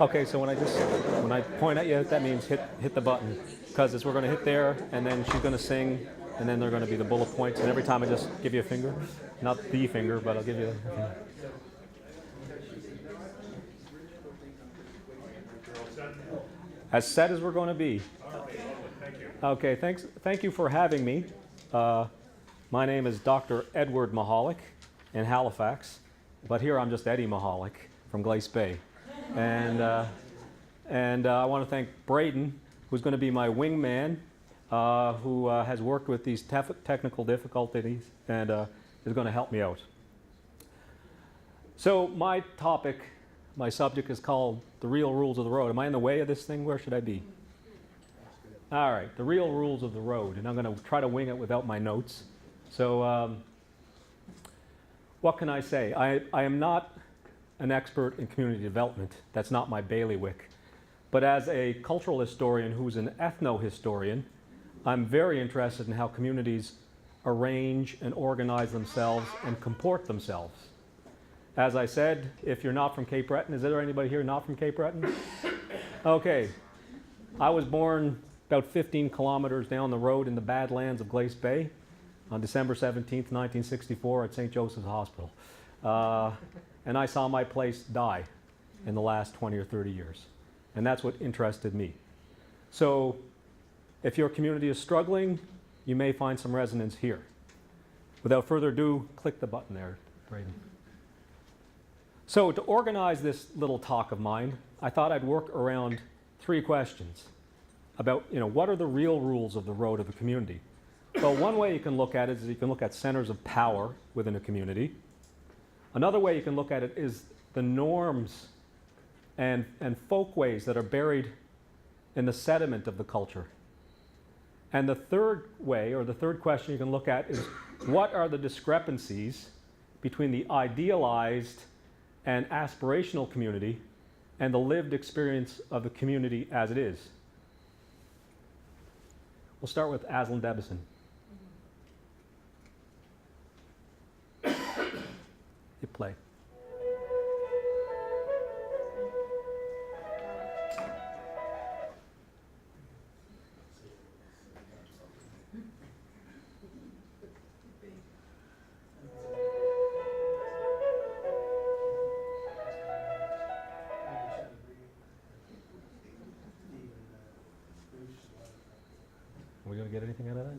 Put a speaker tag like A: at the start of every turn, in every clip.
A: Okay, so when I point at you, that means hit the button, because we're going to hit there, and then she's going to sing, and then they're going to be the bullet points, and every time I just give you a finger, not the finger, but I'll give you a finger. As set as we're going to be. Okay, thank you for having me. My name is Dr. Edward Michalik in Halifax, but here I'm just Eddie Michalik from Glace Bay. And I want to thank Breton, who's going to be my wingman, who has worked with these technical difficulties and is going to help me out. So my subject is called The Real Rules of the Road. Am I in the way of this thing? Where should I be? All right, the real rules of the road. And I'm going to try to wing it without my notes. So what can I say? I am not an expert in community development. That's not my bailiwick. But as a cultural historian who's an ethno-historian, I'm very interested in how communities arrange and organize themselves and comport themselves. As I said, if you're not from Cape Breton, is there anybody here not from Cape Breton? Okay. I was born about 15 kilometers down the road in the Badlands of Glace Bay on December 17th, 1964 at St. Joseph's Hospital. And I saw my place die in the last 20 or 30 years. And that's what interested me. So if your community is struggling, you may find some resonance here. Without further ado, click the button there, Braden. So to organize this little talk of mine, I thought I'd work around three questions about, what are the real rules of the road of a community? Well, one way you can look at it is you can look at centers of power within a community. Another way you can look at it is the norms and folkways that are buried in the sediment of the culture. And the third way, or the third question you can look at is, what are the discrepancies between the idealized and aspirational community and the lived experience of the community as it is? We'll start with Aslant Edison. Hit play. Are we going to get anything out of that?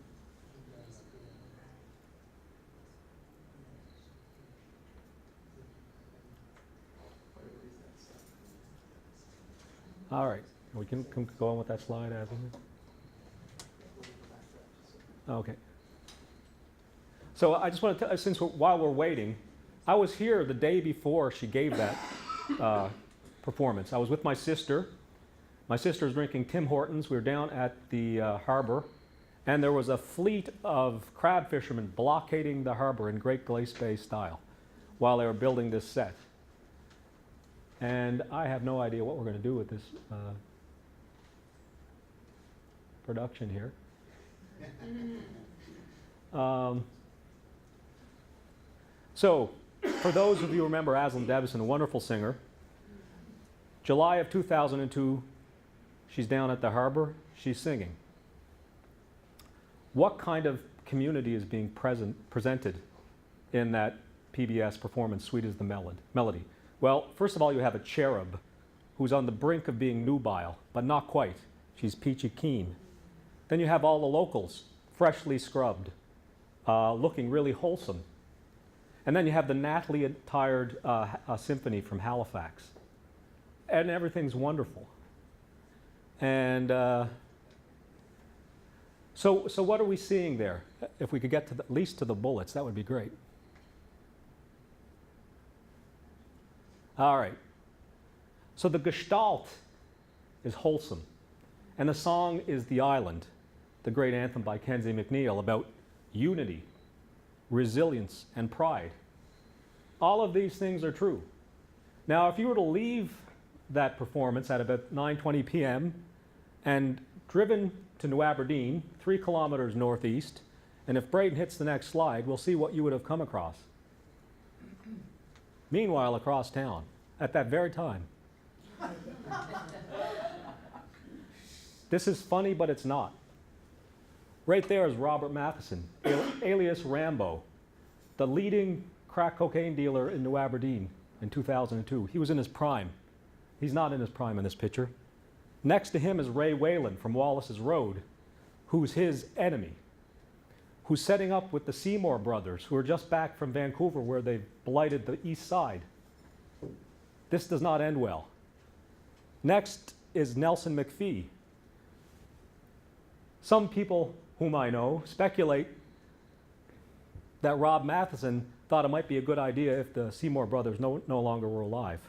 A: All right, we can go on with that slide, Aslan. Okay. So I just want to tell, while we're waiting, I was here the day before she gave that performance. I was with my sister. My sister was drinking Tim Hortons. We were down at the harbor, and there was a fleet of crab fishermen blockading the harbor in Great Glace Bay style while they were building this set. And I have no idea what we're going to do with this production here. So, for those of you who remember Aslant Edison, a wonderful singer, July of 2002, she's down at the harbor, she's singing. What kind of community is being presented in that PBS performance, Sweet as the Melody? Well, first of all, you have a cherub who's on the brink of being nubile, but not quite. She's peachy keen. Then you have all the locals, freshly scrubbed, looking really wholesome. And then you have the nattily attired symphony from Halifax. And everything's wonderful. And so what are we seeing there? If we could get to at least to the bullets, that would be great. All right. So the gestalt is wholesome. And the song is The Island, the great anthem by Kenzie McNeil about unity, resilience, and pride. All of these things are true. Now, if you were to leave that performance at about 9:20 p.m. and driven to New Aberdeen, 3 kilometers northeast, and if Braden hits the next slide, we'll see what you would have come across. Meanwhile, across town, at that very time, This is funny, but it's not. Right there is Robert Matheson, alias Rambo, the leading crack cocaine dealer in New Aberdeen in 2002. He was in his prime. He's not in his prime in this picture. Next to him is Ray Whalen from Wallace's Road, who's his enemy, who's setting up with the Seymour brothers, who are just back from Vancouver where they blighted the east side. This does not end well. Next is Nelson Mcphee. Some people whom I know speculate that Rob Matheson thought it might be a good idea if the Seymour brothers no longer were alive.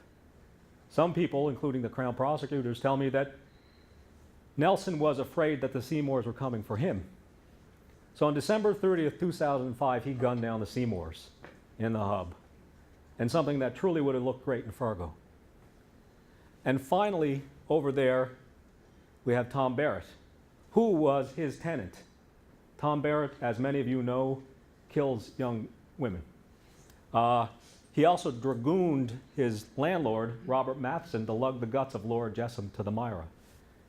A: Some people, including the Crown prosecutors, tell me that Nelson was afraid that the Seymours were coming for him. So on December 30th, 2005, he gunned down the Seymours in the hub, and something that truly would have looked great in Fargo. And finally, over there, we have Tom Barris, who was his tenant. Tom Barris, as many of you know, kills young women. He also dragooned his landlord, Robert Matheson, to lug the guts of Laura Jessam to the Myra,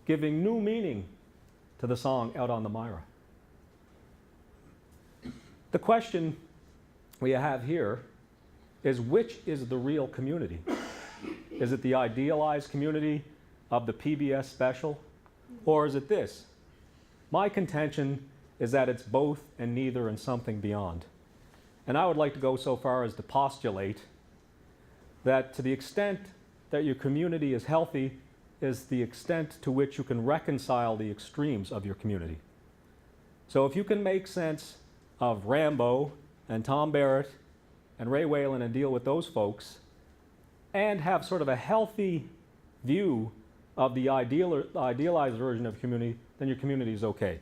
A: giving new meaning to the song Out on the Myra. The question we have here is, which is the real community? Is it the idealized community of the PBS special, or is it this? My contention is that it's both and neither and something beyond. And I would like to go so far as to postulate that to the extent that your community is healthy is the extent to which you can reconcile the extremes of your community. So if you can make sense of Rambo and Tom Barrett and Ray Whalen and deal with those folks and have sort of a healthy view of the idealized version of community, then your community is okay.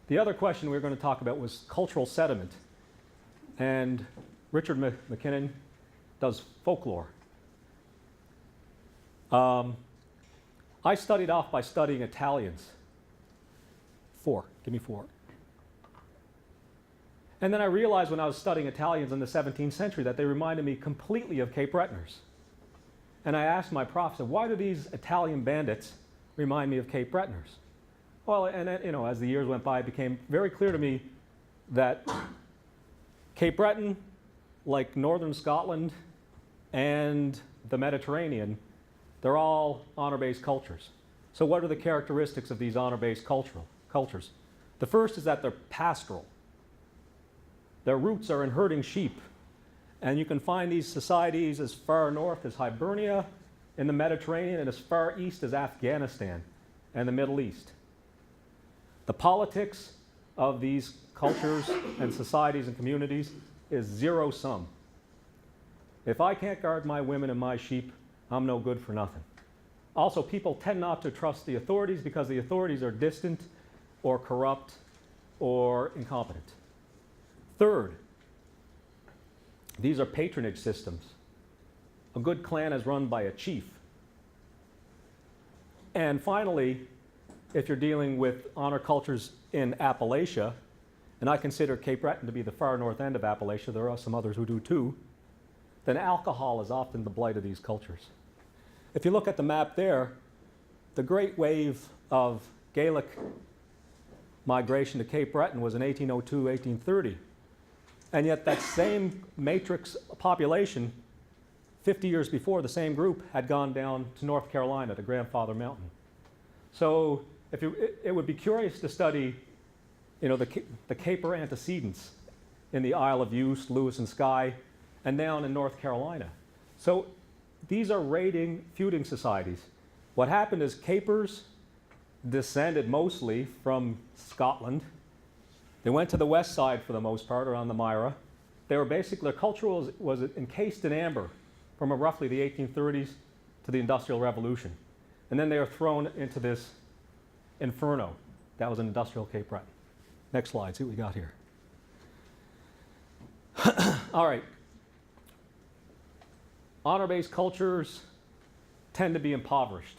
A: The other question we were going to talk about was cultural sediment. And Richard MacKinnon does folklore. I started off by studying Italians. 4. Give me 4. And then I realized when I was studying Italians in the 17th century that they reminded me completely of Cape Bretoners. And I asked my professor, why do these Italian bandits remind me of Cape Bretoners? Well, and as the years went by, it became very clear to me that Cape Breton, like northern Scotland and the Mediterranean, they're all honor-based cultures. So what are the characteristics of these honor-based cultures? The first is that they're pastoral. Their roots are in herding sheep. And you can find these societies as far north as Hibernia in the Mediterranean and as far east as Afghanistan and the Middle East. The politics of these cultures and societies and communities is zero-sum. If I can't guard my women and my sheep, I'm no good for nothing. Also, people tend not to trust the authorities because the authorities are distant or corrupt or incompetent. Third, these are patronage systems. A good clan is run by a chief. And finally, if you're dealing with honor cultures in Appalachia, and I consider Cape Breton to be the far north end of Appalachia, there are some others who do too, then alcohol is often the blight of these cultures. If you look at the map there, the great wave of Gaelic migration to Cape Breton was in 1802, 1830. And yet that same matrix population, 50 years before, the same group had gone down to North Carolina, to Grandfather Mountain. So it would be curious to study the Caper antecedents in the Isle of Use, Lewis and Skye, and down in North Carolina. So these are raiding, feuding societies. What happened is Capers descended mostly from Scotland. They went to the west side for the most part, around the Myra. They were basically, their culture was encased in amber from roughly the 1830s to the Industrial Revolution. And then they were thrown into this inferno. That was an industrial Cape Breton. Next slide, see what we got here. All right. Honor-based cultures tend to be impoverished.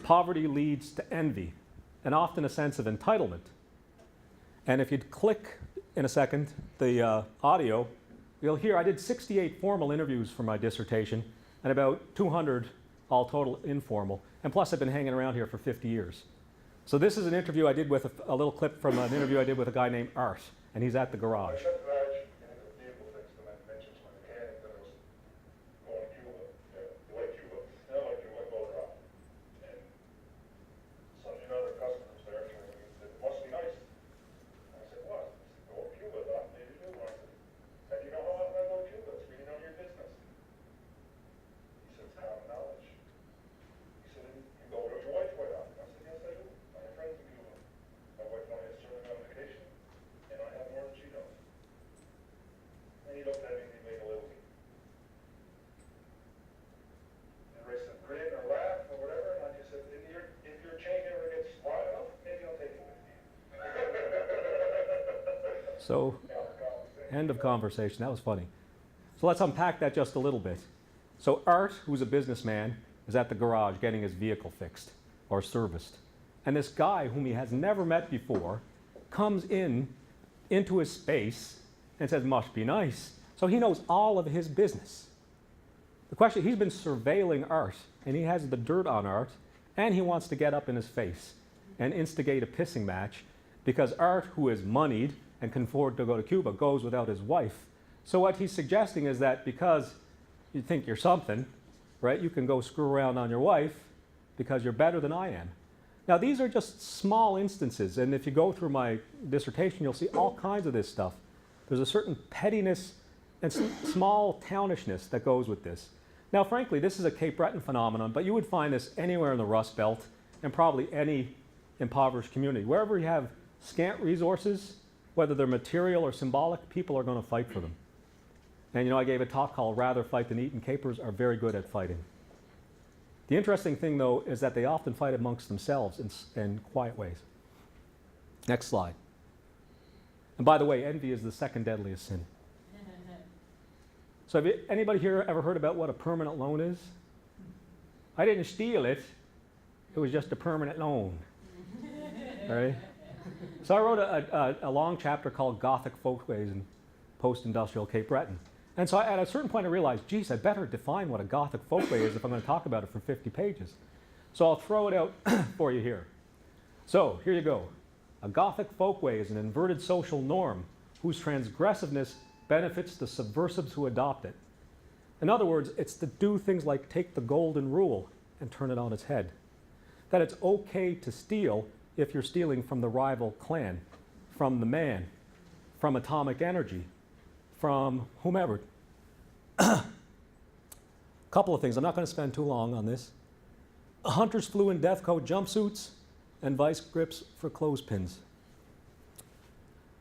A: Poverty leads to envy and often a sense of entitlement. And if you'd click in a second the audio, you'll hear I did 68 formal interviews for my dissertation and about 200 all total informal. And plus I've been hanging around here for 50 years. So this is an interview I did with a little clip from an interview I did with a guy named Art, and he's at the garage. So, end of conversation. That was funny. So let's unpack that just a little bit. So Art, who's a businessman, is at the garage getting his vehicle fixed or serviced. And this guy, whom he has never met before, comes into his space and says, "Must be nice." So he knows all of his business. The question, he's been surveilling Art, and he has the dirt on Art, and he wants to get up in his face and instigate a pissing match because Art, who is moneyed and can afford to go to Cuba, goes without his wife. So what he's suggesting is that because you think you're something, right, you can go screw around on your wife because you're better than I am. Now these are just small instances, and if you go through my dissertation, you'll see all kinds of this stuff. There's a certain pettiness and small townishness that goes with this. Now frankly, this is a Cape Breton phenomenon, but you would find this anywhere in the Rust Belt and probably any impoverished community. Wherever you have scant resources, whether they're material or symbolic, people are going to fight for them. And you know, I gave a talk called Rather Fight Than Eat, and Capers are very good at fighting. The interesting thing, though, is that they often fight amongst themselves in quiet ways. Next slide. And by the way, envy is the second deadliest sin. So have anybody here ever heard about what a permanent loan is? I didn't steal it. It was just a permanent loan. Right? So I wrote a long chapter called Gothic Folkways in Post-Industrial Cape Breton. And so at a certain point I realized, geez, I better define what a Gothic folkway is if I'm going to talk about it for 50 pages. So I'll throw it out for you here. So here you go. A Gothic folkway is an inverted social norm whose transgressiveness benefits the subversives who adopt it. In other words, it's to do things like take the golden rule and turn it on its head. That it's okay to steal if you're stealing from the rival clan, from the man, from atomic energy, from whomever. Couple of things. I'm not going to spend too long on this. Hunters flew in death coat jumpsuits and vice grips for clothespins.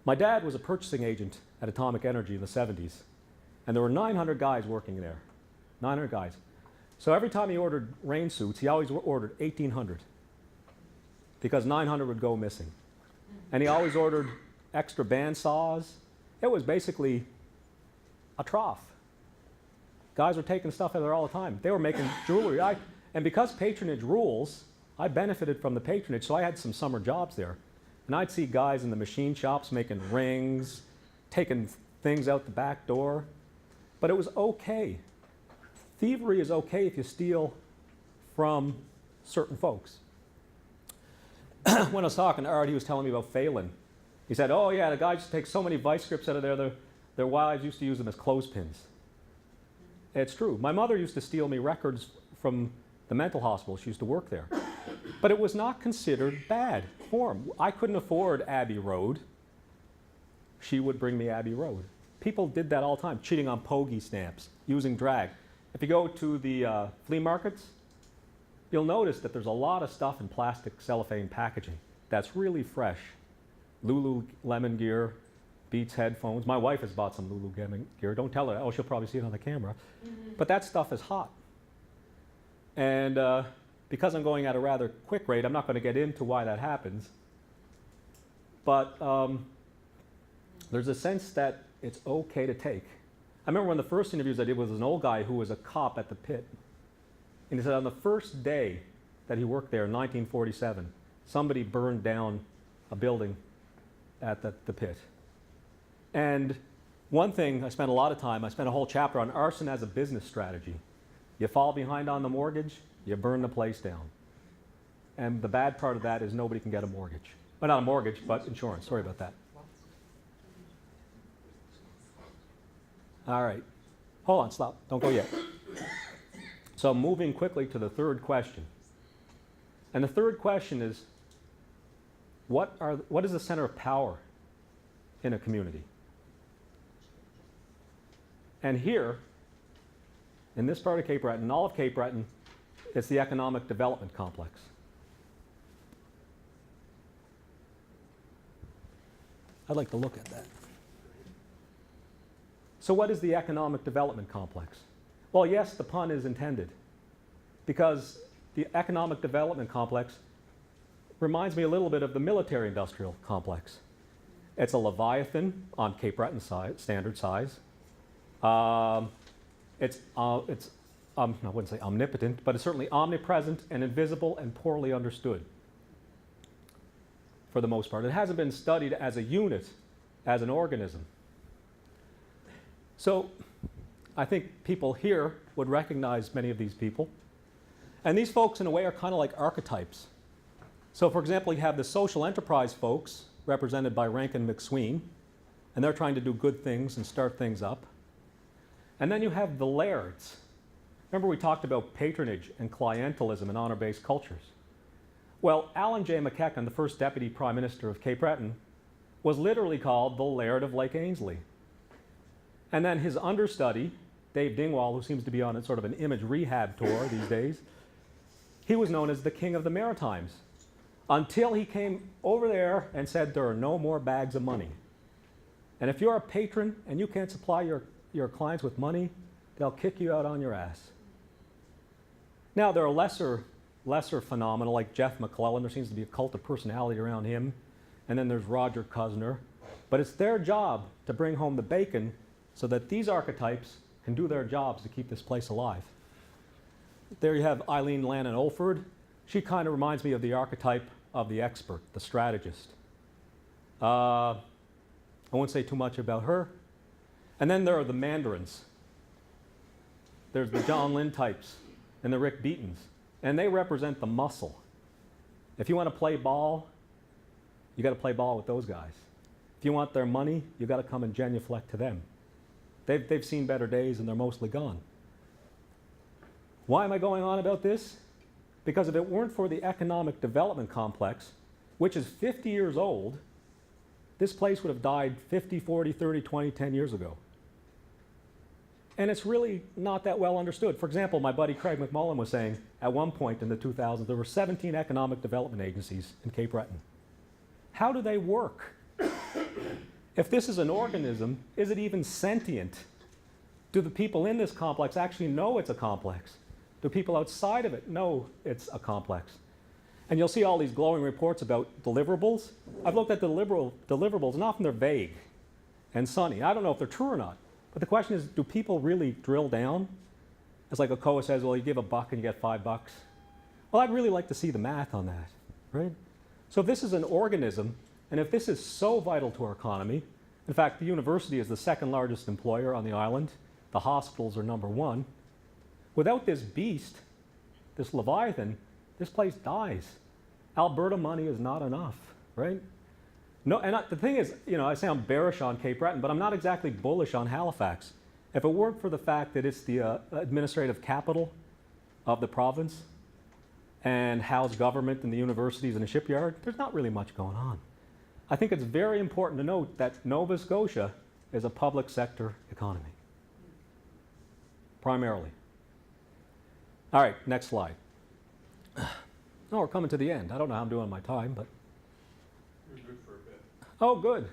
A: My dad was a purchasing agent at Atomic Energy in the 70s, and there were 900 guys working there. 900 guys. So every time he ordered rain suits, he always ordered 1,800 because 900 would go missing. And he always ordered extra band saws. It was basically a trough. Guys were taking stuff out of there all the time. They were making jewelry. And because patronage rules, I benefited from the patronage, so I had some summer jobs there. And I'd see guys in the machine shops making rings, taking things out the back door. But it was okay. Thievery is okay if you steal from certain folks. When I was talking to Art, he was telling me about Phelan. He said, oh yeah, the guys used to take so many vice grips out of there, their wives used to use them as clothespins. It's true. My mother used to steal me records from the mental hospital. She used to work there. But it was not considered bad form. I couldn't afford Abbey Road. She would bring me Abbey Road. People did that all the time, cheating on Pogie stamps, using drag. If you go to the flea markets, you'll notice that there's a lot of stuff in plastic cellophane packaging that's really fresh. Lululemon gear, Beats headphones. My wife has bought some Lululemon gear. Don't tell her. Oh, she'll probably see it on the camera. Mm-hmm. But that stuff is hot. And because I'm going at a rather quick rate, I'm not going to get into why that happens. But there's a sense that it's okay to take. I remember one of the first interviews I did was an old guy who was a cop at the pit. And he said on the first day that he worked there in 1947, somebody burned down a building at the pit. And one thing I spent a lot of time, I spent a whole chapter on arson as a business strategy. You fall behind on the mortgage, you burn the place down. And the bad part of that is nobody can get a mortgage. Well, not a mortgage, but insurance. Sorry about that. All right. Hold on, stop. Don't go yet. So moving quickly to the third question. And the third question is, what is the center of power in a community? And here, in this part of Cape Breton, all of Cape Breton, it's the economic development complex. I'd like to look at that. So what is the economic development complex? Well, yes, the pun is intended, because the economic development complex reminds me a little bit of the military-industrial complex. It's a Leviathan on Cape Breton standard size. I wouldn't say omnipotent, but it's certainly omnipresent and invisible and poorly understood for the most part. It hasn't been studied as a unit, as an organism. So I think people here would recognize many of these people. And these folks, in a way, are kind of like archetypes. So, for example, you have the social enterprise folks, represented by Rankin McSween, and they're trying to do good things and start things up. And then you have the lairds. Remember we talked about patronage and clientelism in honor-based cultures. Well, Alan J. McKinnon, the first Deputy Prime Minister of Cape Breton, was literally called the Laird of Lake Ainslie. And then his understudy, Dave Dingwall, who seems to be on a sort of an image rehab tour these days, he was known as the King of the Maritimes, until he came over there and said there are no more bags of money. And if you're a patron and you can't supply your clients with money, they'll kick you out on your ass. Now, there are lesser phenomena like Jeff McClellan. There seems to be a cult of personality around him. And then there's Roger Cuzner. But it's their job to bring home the bacon so that these archetypes can do their jobs to keep this place alive. There you have Eileen Lannon Olford. She kind of reminds me of the archetype of the expert, the strategist. I won't say too much about her. And then there are the mandarins. There's the John Lynn types and the Rick Beatons. And they represent the muscle. If you want to play ball, you got to play ball with those guys. If you want their money, you got to come and genuflect to them. They've seen better days and they're mostly gone. Why am I going on about this? Because if it weren't for the economic development complex, which is 50 years old, this place would have died 50, 40, 30, 20, 10 years ago. And it's really not that well understood. For example, my buddy Craig McMullen was saying at one point in the 2000s, there were 17 economic development agencies in Cape Breton. How do they work? If this is an organism, is it even sentient? Do the people in this complex actually know it's a complex? Do people outside of it know it's a complex? And you'll see all these glowing reports about deliverables. I've looked at the deliverables, and often they're vague and sunny. I don't know if they're true or not. But the question is, do people really drill down? It's like Okoa says, well, you give $1 and you get $5. Well, I'd really like to see the math on that, right? So if this is an organism, and if this is so vital to our economy, in fact, the university is the second largest employer on the island. The hospitals are number 1. Without this beast, this Leviathan, this place dies. Alberta money is not enough, right? No, and the thing is, I sound bearish on Cape Breton, but I'm not exactly bullish on Halifax. If it weren't for the fact that it's the administrative capital of the province and house government and the universities and the shipyard, there's not really much going on. I think it's very important to note that Nova Scotia is a public sector economy, primarily. All right, next slide. Oh, we're coming to the end. I don't know how I'm doing on my time, but.
B: You're good for a bit.
A: Oh, good.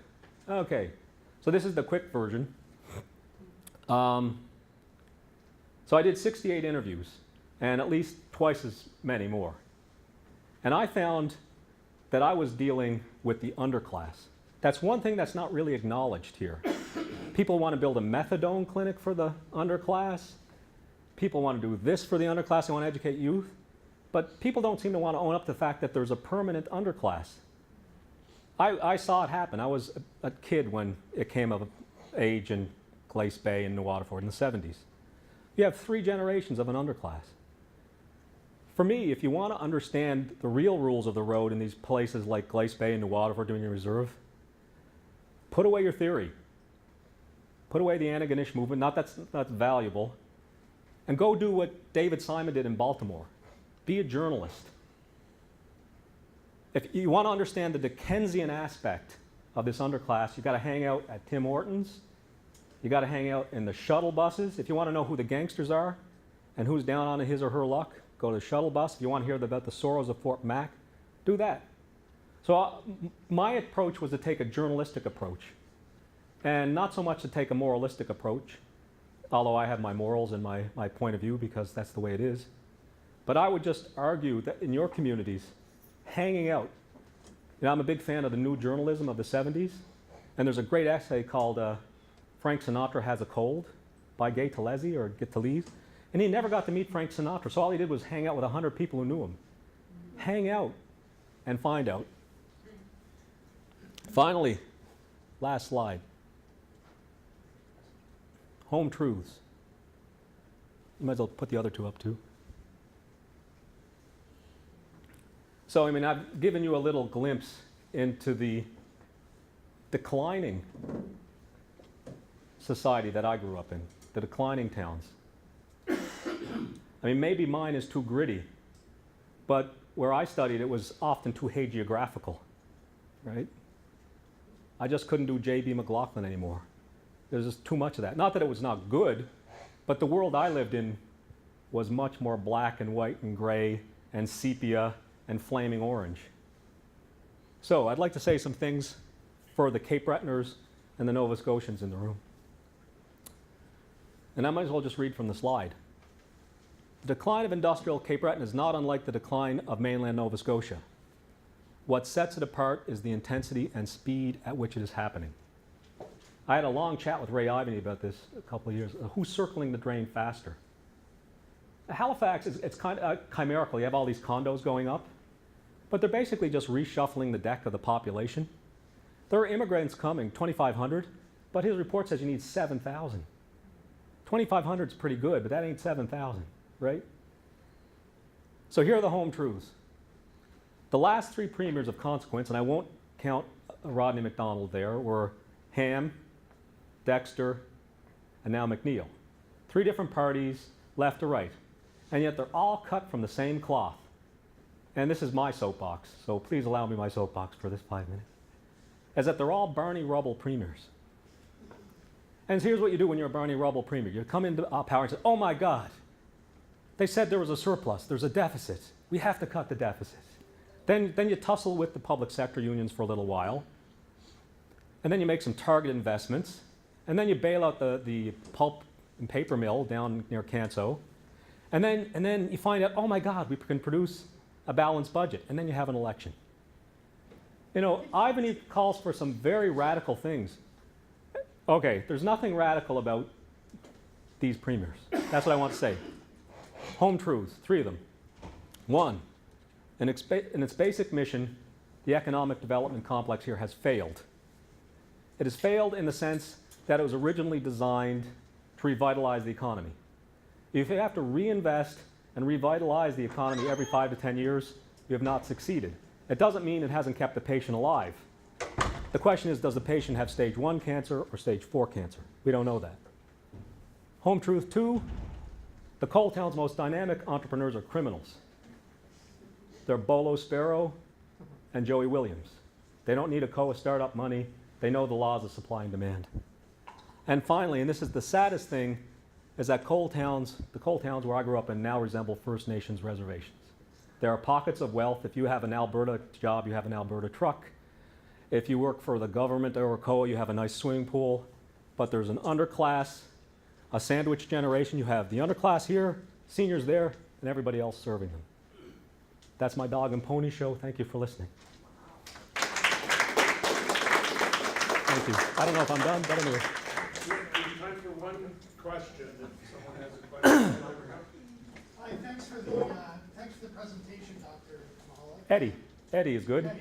A: Okay. So this is the quick version. So I did 68 interviews, and at least twice as many more. And I found that I was dealing with the underclass. That's one thing that's not really acknowledged here. People want to build a methadone clinic for the underclass. People want to do this for the underclass. They want to educate youth. But people don't seem to want to own up to the fact that there's a permanent underclass. I saw it happen. I was a kid when it came age in Glace Bay and New Waterford in the 70s. You have 3 generations of an underclass. For me, if you want to understand the real rules of the road in these places like Glace Bay and New Waterford doing your reserve, put away your theory. Put away the Antigonish movement, not that's valuable, and go do what David Simon did in Baltimore. Be a journalist. If you want to understand the Dickensian aspect of this underclass, you've got to hang out at Tim Hortons. You've got to hang out in the shuttle buses. If you want to know who the gangsters are and who's down on his or her luck, go to the shuttle bus. If you want to hear about the sorrows of Fort Mac, do that. So my approach was to take a journalistic approach and not so much to take a moralistic approach, although I have my morals and my point of view because that's the way it is. But I would just argue that in your communities, hanging out, I'm a big fan of the new journalism of the 70s, and there's a great essay called Frank Sinatra Has a Cold by Gay Talese or Talese, and he never got to meet Frank Sinatra, so all he did was hang out with 100 people who knew him. Hang out and find out. Finally, last slide. Home truths. You might as well put the other 2 up too. So, I've given you a little glimpse into the declining society that I grew up in, the declining towns. Maybe mine is too gritty, but where I studied, it was often too hagiographical, right? I just couldn't do J.B. McLaughlin anymore. There's just too much of that. Not that it was not good, but the world I lived in was much more black and white and gray and sepia and flaming orange. So I'd like to say some things for the Cape Bretoners and the Nova Scotians in the room. And I might as well just read from the slide. The decline of industrial Cape Breton is not unlike the decline of mainland Nova Scotia. What sets it apart is the intensity and speed at which it is happening. I had a long chat with Ray Ivany about this a couple of years ago. Who's circling the drain faster? Halifax, it's kind of chimerical. You have all these condos going up, but they're basically just reshuffling the deck of the population. There are immigrants coming, 2,500, but his report says you need 7,000. 2,500 is pretty good, but that ain't 7,000, right? So here are the home truths. The last 3 premiers of consequence, and I won't count Rodney MacDonald there, were Ham, Dexter, and now McNeil. 3 different parties, left to right. And yet they're all cut from the same cloth. And this is my soapbox, so please allow me my soapbox for this 5 minutes. Is that they're all Barney Rubble premiers. And here's what you do when you're a Barney Rubble premier. You come into power and say, oh my God, they said there was a surplus, there's a deficit. We have to cut the deficit. Then you tussle with the public sector unions for a little while. And then you make some target investments. And then you bail out the pulp and paper mill down near Canso. And then you find out, oh my God, we can produce a balanced budget. And then you have an election. Ivany calls for some very radical things. Okay, there's nothing radical about these premiers. That's what I want to say. Home truths, 3 of them. 1, in its basic mission, the economic development complex here has failed. It has failed in the sense that it was originally designed to revitalize the economy. If you have to reinvest and revitalize the economy every 5 to 10 years, you have not succeeded. It doesn't mean it hasn't kept the patient alive. The question is, does the patient have stage 1 cancer or stage 4 cancer? We don't know that. Home truth 2, the coal town's most dynamic entrepreneurs are criminals. They're Bolo Sparrow and Joey Williams. They don't need a COA startup money. They know the laws of supply and demand. And finally, and this is the saddest thing, is that the coal towns where I grew up in now resemble First Nations reservations. There are pockets of wealth. If you have an Alberta job, you have an Alberta truck. If you work for the government or a COA, you have a nice swimming pool. But there's an underclass, a sandwich generation. You have the underclass here, seniors there, and everybody else serving them. That's my dog and pony show. Thank you for listening. Thank you. I don't know if I'm done, but anyway.
B: We have time for one question, if someone has a question.
C: Hi, thanks for the presentation, Dr. Michalik.
A: Eddie is good.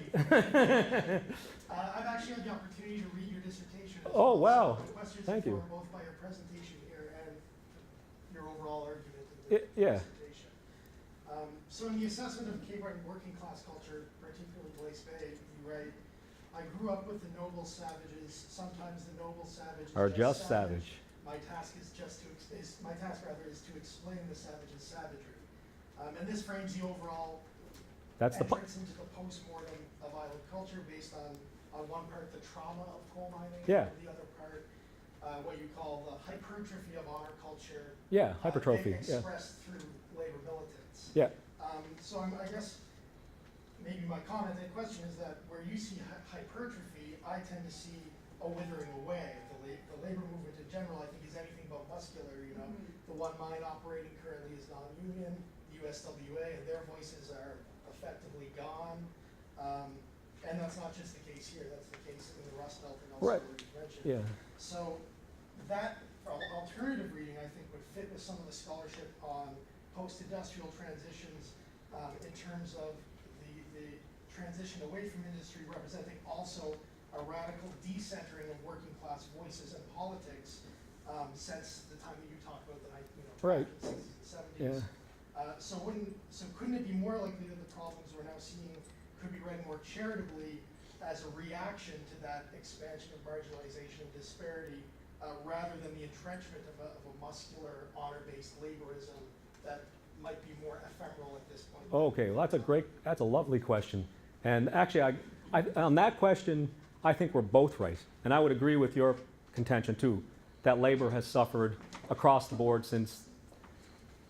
C: I've actually had the opportunity to read your dissertation.
A: Oh, wow.
C: The questions
A: Thank you.
C: informed both by your presentation here and your overall argument in the
A: Yeah.
C: presentation. So in the assessment of Cape Breton working class culture, particularly Glace Bay, you write, I grew up with the noble savages. Sometimes the noble savage is
A: Are just savage.
C: My task is to explain the savage's savagery. And this frames the overall
A: That's the
C: entrance into the post-mortem of island culture based on one part the trauma of coal mining,
A: Yeah.
C: and the other part what you call the hypertrophy of honor culture.
A: Yeah, hypertrophy. Yeah.
C: Expressed through labor militants.
A: Yeah.
C: So I guess maybe my comment and question is that where you see hypertrophy, I tend to see a withering away. The labor movement in general, I think, is anything but muscular. You know, the one mine operating currently is non-union. The USWA and their voices are effectively gone. And that's not just the case here. That's the case in the Rust Belt and also
A: Right.
C: where you mentioned.
A: Yeah.
C: So that alternative reading, I think, would fit with some of the scholarship on post-industrial transitions in terms of the transition away from industry representing also a radical decentering of working class voices and politics since the time that you talked about the
A: Right.
C: 60s and 70s.
A: Yeah.
C: So couldn't it be more likely that the problems we're now seeing could be read more charitably as a reaction to that expansion of marginalization and disparity rather than the entrenchment of a muscular honor-based laborism that might be more ephemeral at this point?
A: Okay, well, that's a lovely question. And actually, on that question, I think we're both right. And I would agree with your contention too, that labor has suffered across the board since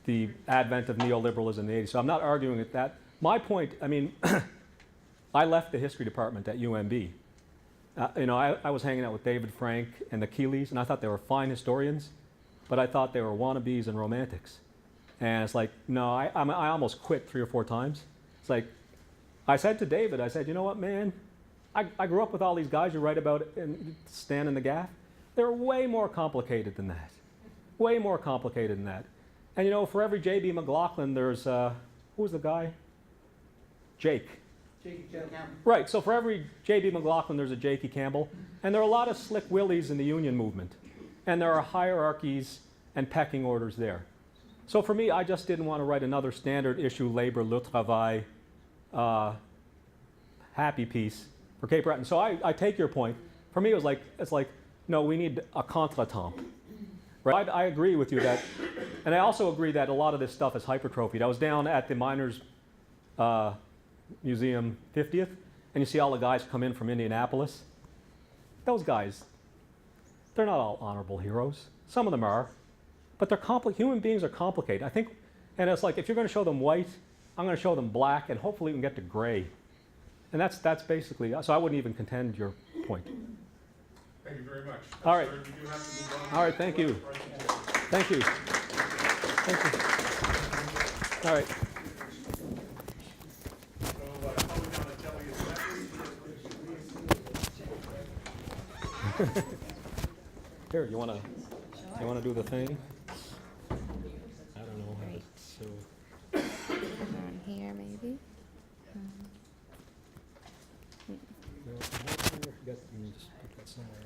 A: the advent of neoliberalism in the 80s. So I'm not arguing with that. My point, I mean, I left the history department at UMB. I was hanging out with David Frank and the Keeleys, and I thought they were fine historians, but I thought they were wannabes and romantics. And it's like, no, I almost quit 3 or 4 times. It's like, I said to David, I said, you know what, man? I grew up with all these guys you write about and stand in the gaff. They're way more complicated than that. Way more complicated than that. And for every J.B. McLaughlin, there's, who's the guy? Jake. Right, so for every J.B. McLaughlin, there's a Jakey Campbell. And there are a lot of slick willies in the union movement. And there are hierarchies and pecking orders there. So for me, I just didn't want to write another standard issue labor, le travail, happy piece for Cape Breton. So I take your point. For me, it's like, no, we need a contretemps. Right? I agree with you that, and I also agree that a lot of this stuff is hypertrophied. I was down at the Miners Museum 50th, and you see all the guys come in from Indianapolis. Those guys, they're not all honorable heroes. Some of them are, but they're human beings are complicated. I think, and it's like if you're going to show them white, I'm going to show them black, and hopefully we can get to gray. And that's basically, so I wouldn't even contend your point.
B: Thank you very much.
A: All right.
B: Sorry, we do have to move on.
A: All right, thank you. Thank you. Thank you. All right.
B: So, how we gonna tell you that?
A: Here, you wanna do the thing? I don't know.
D: Great.
A: So,
D: On here, maybe.
A: no, I forget, let me just put that somewhere.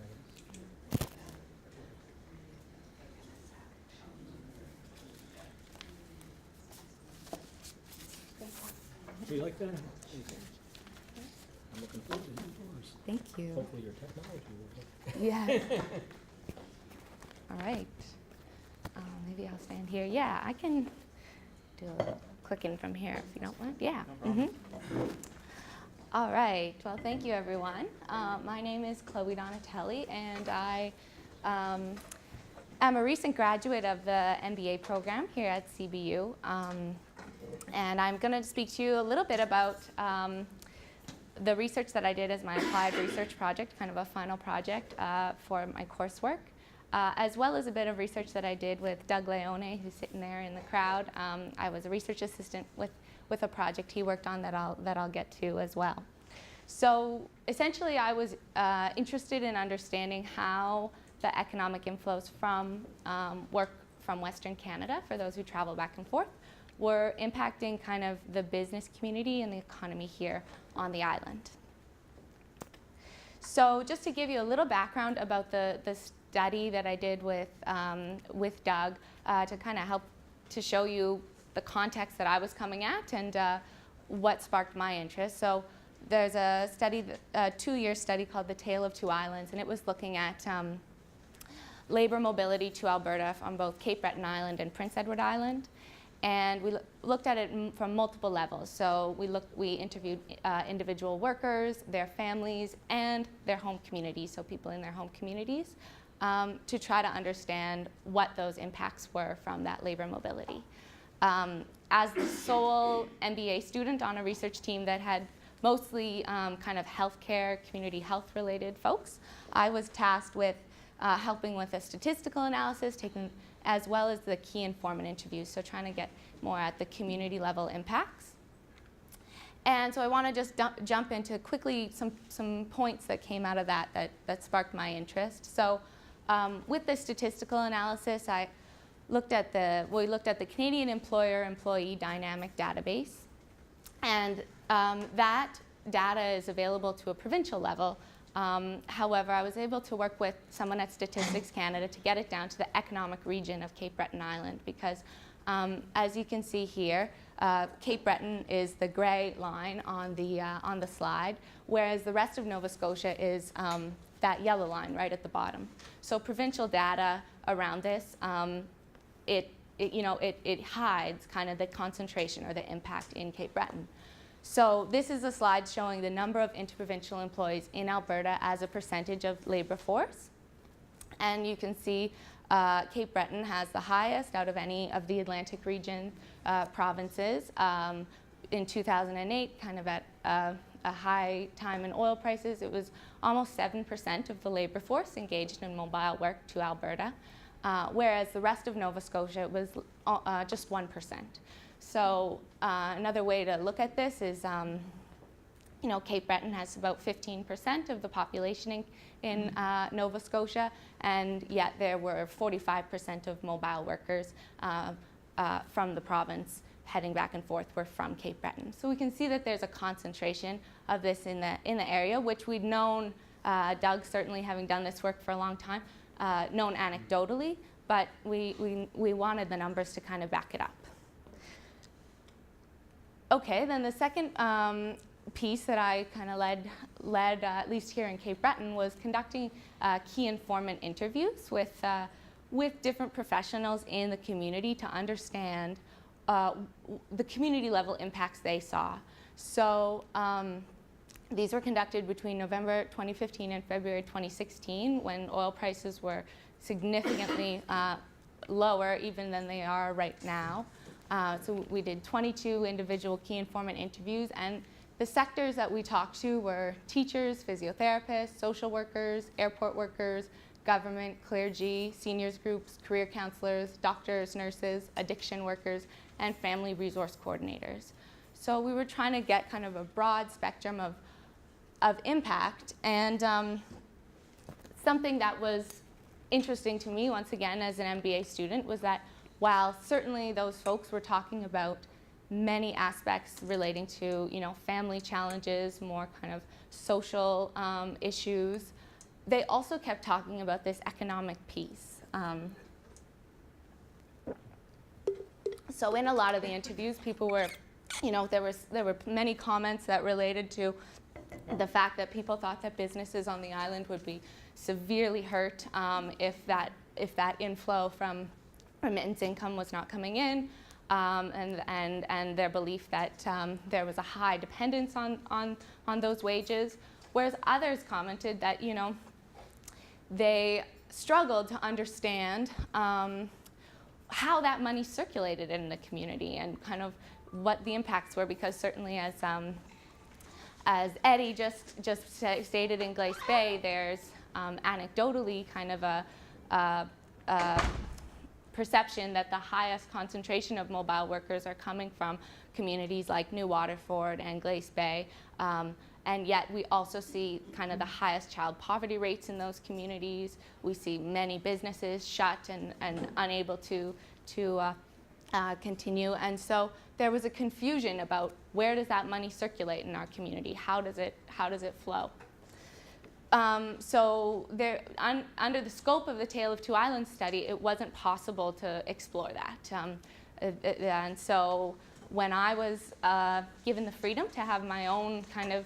A: Do you like that? I'm looking forward to yours.
D: Thank you.
A: Hopefully your technology will.
D: Yeah. All right. Maybe I'll stand here. Yeah, I can do a little clicking from here if you don't mind. Yeah. All right. Well, thank you, everyone. My name is Chloe Donatelli, and I am a recent graduate of the MBA program here at CBU. And I'm going to speak to you a little bit about the research that I did as my applied research project, kind of a final project for my coursework, as well as a bit of research that I did with Doug Leone, who's sitting there in the crowd. I was a research assistant with a project he worked on that I'll get to as well. So essentially, I was interested in understanding how the economic inflows from work from Western Canada, for those who travel back and forth, were impacting kind of the business community and the economy here on the island. So just to give you a little background about the study that I did with Doug to kind of help to show you the context that I was coming at and what sparked my interest. So there's a study, a 2-year study called The Tale of Two Islands, and it was looking at labor mobility to Alberta on both Cape Breton Island and Prince Edward Island. And we looked at it from multiple levels. So we interviewed individual workers, their families, and their home communities, so people in their home communities, to try to understand what those impacts were from that labor mobility. As the sole MBA student on a research team that had mostly kind of healthcare, community health related folks, I was tasked with helping with a statistical analysis, as well as the key informant interviews, so trying to get more at the community level impacts. And so I want to just jump into quickly some points that came out of that sparked my interest. So with the statistical analysis, we looked at the Canadian employer-employee dynamic database, and that data is available to a provincial level. However, I was able to work with someone at Statistics Canada to get it down to the economic region of Cape Breton Island, because as you can see here, Cape Breton is the gray line on the slide, whereas the rest of Nova Scotia is that yellow line right at the bottom. So provincial data around this, it hides kind of the concentration or the impact in Cape Breton. So this is a slide showing the number of interprovincial employees in Alberta as a percentage of labor force. And you can see Cape Breton has the highest out of any of the Atlantic region provinces. In 2008, kind of at a high time in oil prices, it was almost 7% of the labor force engaged in mobile work to Alberta, whereas the rest of Nova Scotia was just 1%. So another way to look at this is, Cape Breton has about 15% of the population in Nova Scotia, and yet there were 45% of mobile workers from the province heading back and forth were from Cape Breton. So we can see that there's a concentration of this in the area, which we'd known, Doug certainly having done this work for a long time, known anecdotally, but we wanted the numbers to kind of back it up. Okay, then the second piece that I kind of led at least here in Cape Breton, was conducting key informant interviews with different professionals in the community to understand the community level impacts they saw. So these were conducted between November 2015 and February 2016, when oil prices were significantly lower even than they are right now. So we did 22 individual key informant interviews, and the sectors that we talked to were teachers, physiotherapists, social workers, airport workers, government, clergy, seniors groups, career counselors, doctors, nurses, addiction workers, and family resource coordinators. So we were trying to get kind of a broad spectrum of impact, and something that was interesting to me, once again, as an MBA student, was that while certainly those folks were talking about many aspects relating to, family challenges, more kind of social issues, they also kept talking about this economic piece. So in a lot of the interviews, people were, there were many comments that related to the fact that people thought that businesses on the island would be severely hurt if that inflow from remittance income was not coming in, and their belief that there was a high dependence on those wages, whereas others commented that they struggled to understand how that money circulated in the community and kind of what the impacts were, because certainly as Eddie just stated in Glace Bay, there's anecdotally kind of a perception that the highest concentration of mobile workers are coming from communities like New Waterford and Glace Bay, and yet we also see kind of the highest child poverty rates in those communities. We see many businesses shut and unable to continue, and so there was a confusion about where does that money circulate in our community? How does it flow? So there, under the scope of the Tale of Two Islands study, it wasn't possible to explore that. And so when I was given the freedom to have my own kind of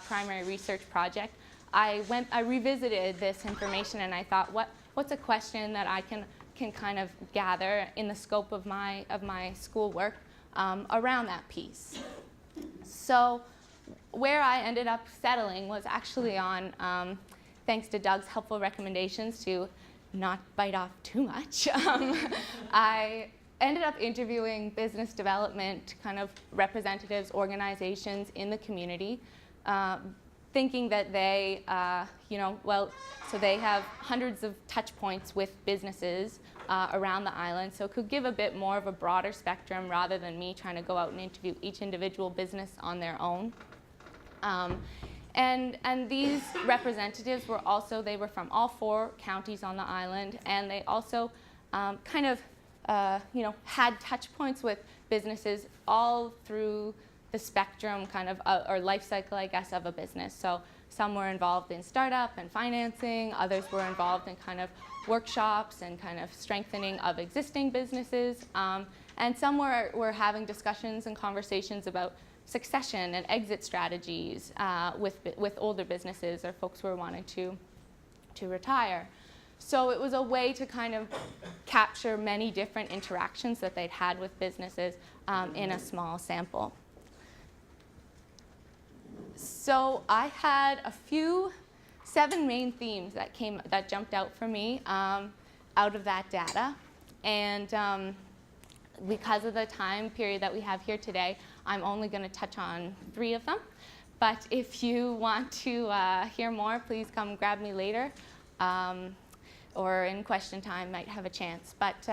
D: primary research project, I revisited this information and I thought, what's a question that I can kind of gather in the scope of my schoolwork around that piece. So where I ended up settling was actually on, thanks to Doug's helpful recommendations to not bite off too much, I ended up interviewing business development kind of representatives, organizations in the community, thinking that they, so they have hundreds of touch points with businesses around the island, so it could give a bit more of a broader spectrum rather than me trying to go out and interview each individual business on their own. And these representatives were also, they were from all 4 counties on the island, and they also had touch points with businesses all through the spectrum kind of, or life cycle, I guess, of a business. So some were involved in startup and financing, others were involved in kind of workshops and kind of strengthening of existing businesses, and some were having discussions and conversations about succession and exit strategies with older businesses or folks who were wanting to retire. So it was a way to kind of capture many different interactions that they'd had with businesses in a small sample. So I had 7 main themes that jumped out for me out of that data. And because of the time period that we have here today, I'm only going to touch on 3 of them. But if you want to hear more, please come grab me later. Or in question time, might have a chance. But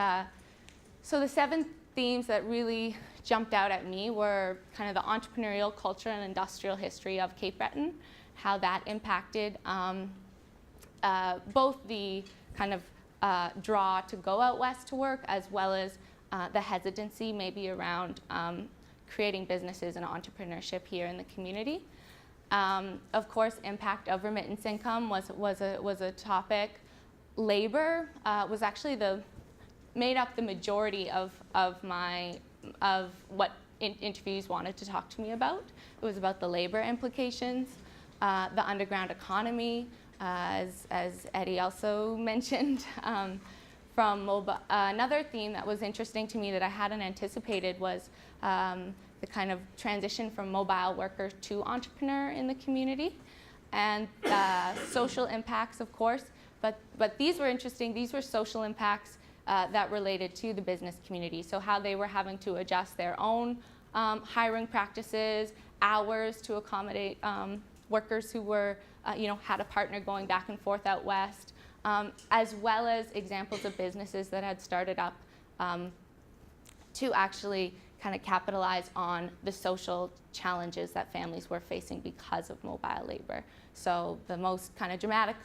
D: so the 7 themes that really jumped out at me were kind of the entrepreneurial culture and industrial history of Cape Breton, how that impacted both the kind of draw to go out west to work, as well as the hesitancy maybe around creating businesses and entrepreneurship here in the community. Of course, impact of remittance income was a topic. Labor was actually made up the majority of what interviews wanted to talk to me about. It was about the labor implications, the underground economy, as Eddie also mentioned. From mobile, another theme that was interesting to me that I hadn't anticipated was the kind of transition from mobile worker to entrepreneur in the community, and social impacts, of course. But these were interesting. These were social impacts that related to the business community. So how they were having to adjust their own hiring practices, hours to accommodate workers who were, had a partner going back and forth out west, as well as examples of businesses that had started up to actually kind of capitalize on the social challenges that families were facing because of mobile labor. So the most kind of dramatic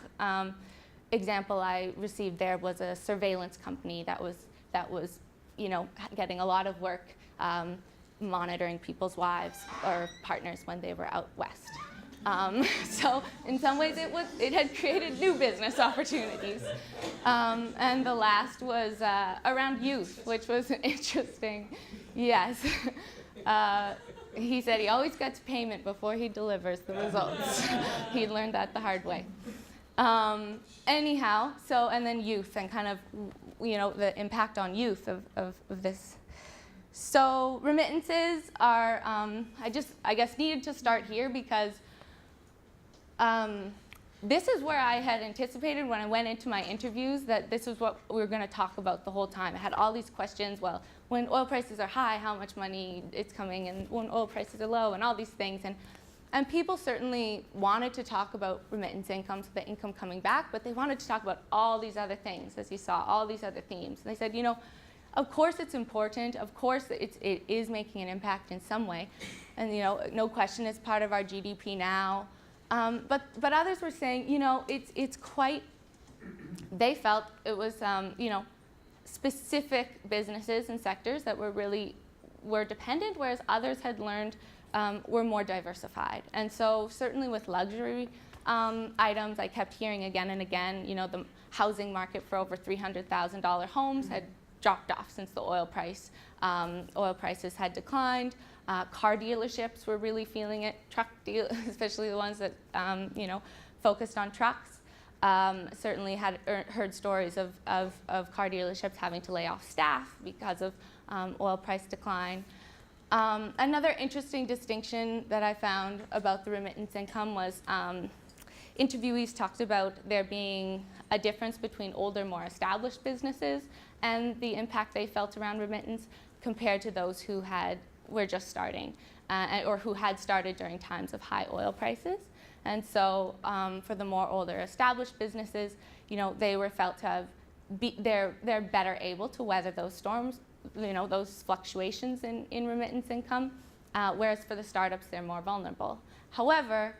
D: example I received there was a surveillance company that was getting a lot of work monitoring people's wives or partners when they were out west. So in some ways it had created new business opportunities. And the last was around youth, which was interesting. Yes. He said he always gets payment before he delivers the results. He learned that the hard way. Anyhow, so, and then youth and kind of, the impact on youth of this. So remittances are, I guess needed to start here because this is where I had anticipated when I went into my interviews that this is what we were going to talk about the whole time. I had all these questions, well, when oil prices are high, how much money it's coming, and when oil prices are low, and all these things. And people certainly wanted to talk about remittance income, so the income coming back, but they wanted to talk about all these other things, as you saw, all these other themes. And they said, of course it's important, of course it is making an impact in some way, and no question it's part of our GDP now. But others were saying, it's quite, they felt it was, specific businesses and sectors that were dependent, whereas others had learned were more diversified. And so certainly with luxury, items I kept hearing again and again. You know, the housing market for over $300,000 homes had dropped off since the oil prices had declined. Car dealerships were really feeling it. Especially the ones that you know, focused on trucks. Certainly had heard stories of car dealerships having to lay off staff because of oil price decline. Another interesting distinction that I found about the remittance income was interviewees talked about there being a difference between older, more established businesses and the impact they felt around remittance compared to those who were just starting or who had started during times of high oil prices. And so for the more older established businesses, you know, they were felt to have they're better able to weather those storms, you know, those fluctuations in remittance income, whereas for the startups, they're more vulnerable. However,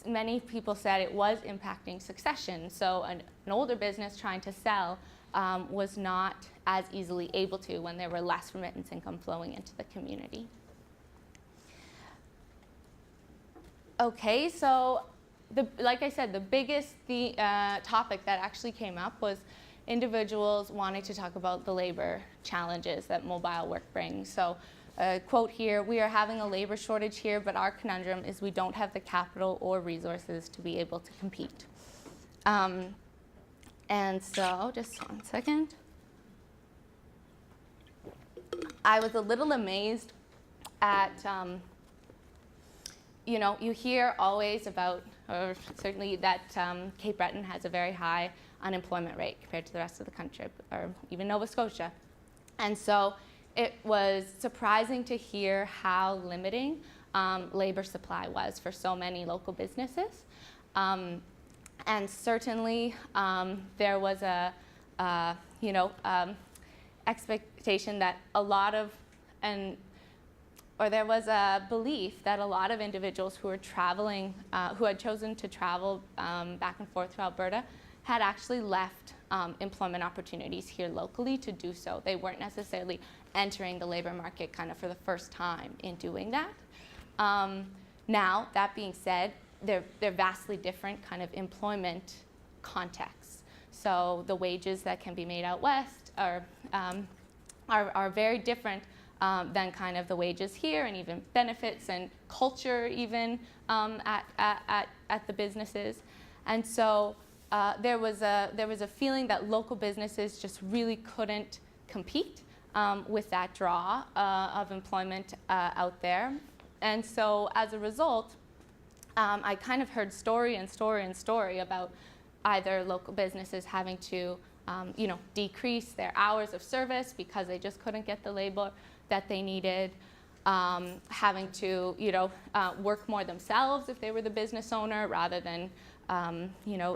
D: many people said it was impacting succession. So an older business trying to sell was not as easily able to when there were less remittance income flowing into the community. Okay, so like I said, the biggest topic that actually came up was individuals wanting to talk about the labor challenges that mobile work brings. So quote here, "We are having a labor shortage here, but our conundrum is we don't have the capital or resources to be able to compete." And so, just one second. I was a little amazed at, you know, you hear always about, or certainly that Cape Breton has a very high unemployment rate compared to the rest of the country, or even Nova Scotia. And so it was surprising to hear how limiting labor supply was for so many local businesses. And certainly there was expectation that there was a belief that a lot of individuals who were traveling, who had chosen to travel back and forth to Alberta, had actually left employment opportunities here locally to do so. They weren't necessarily entering the labor market kind of for the first time in doing that. Now, that being said, they're vastly different kind of employment contexts. So the wages that can be made out west are very different than kind of the wages here, and even benefits and culture even at the businesses. And so there was a feeling that local businesses just really couldn't compete with that draw of employment out there. And so as a result, I kind of heard story about either local businesses having to decrease their hours of service because they just couldn't get the labor that they needed, having to work more themselves if they were the business owner rather than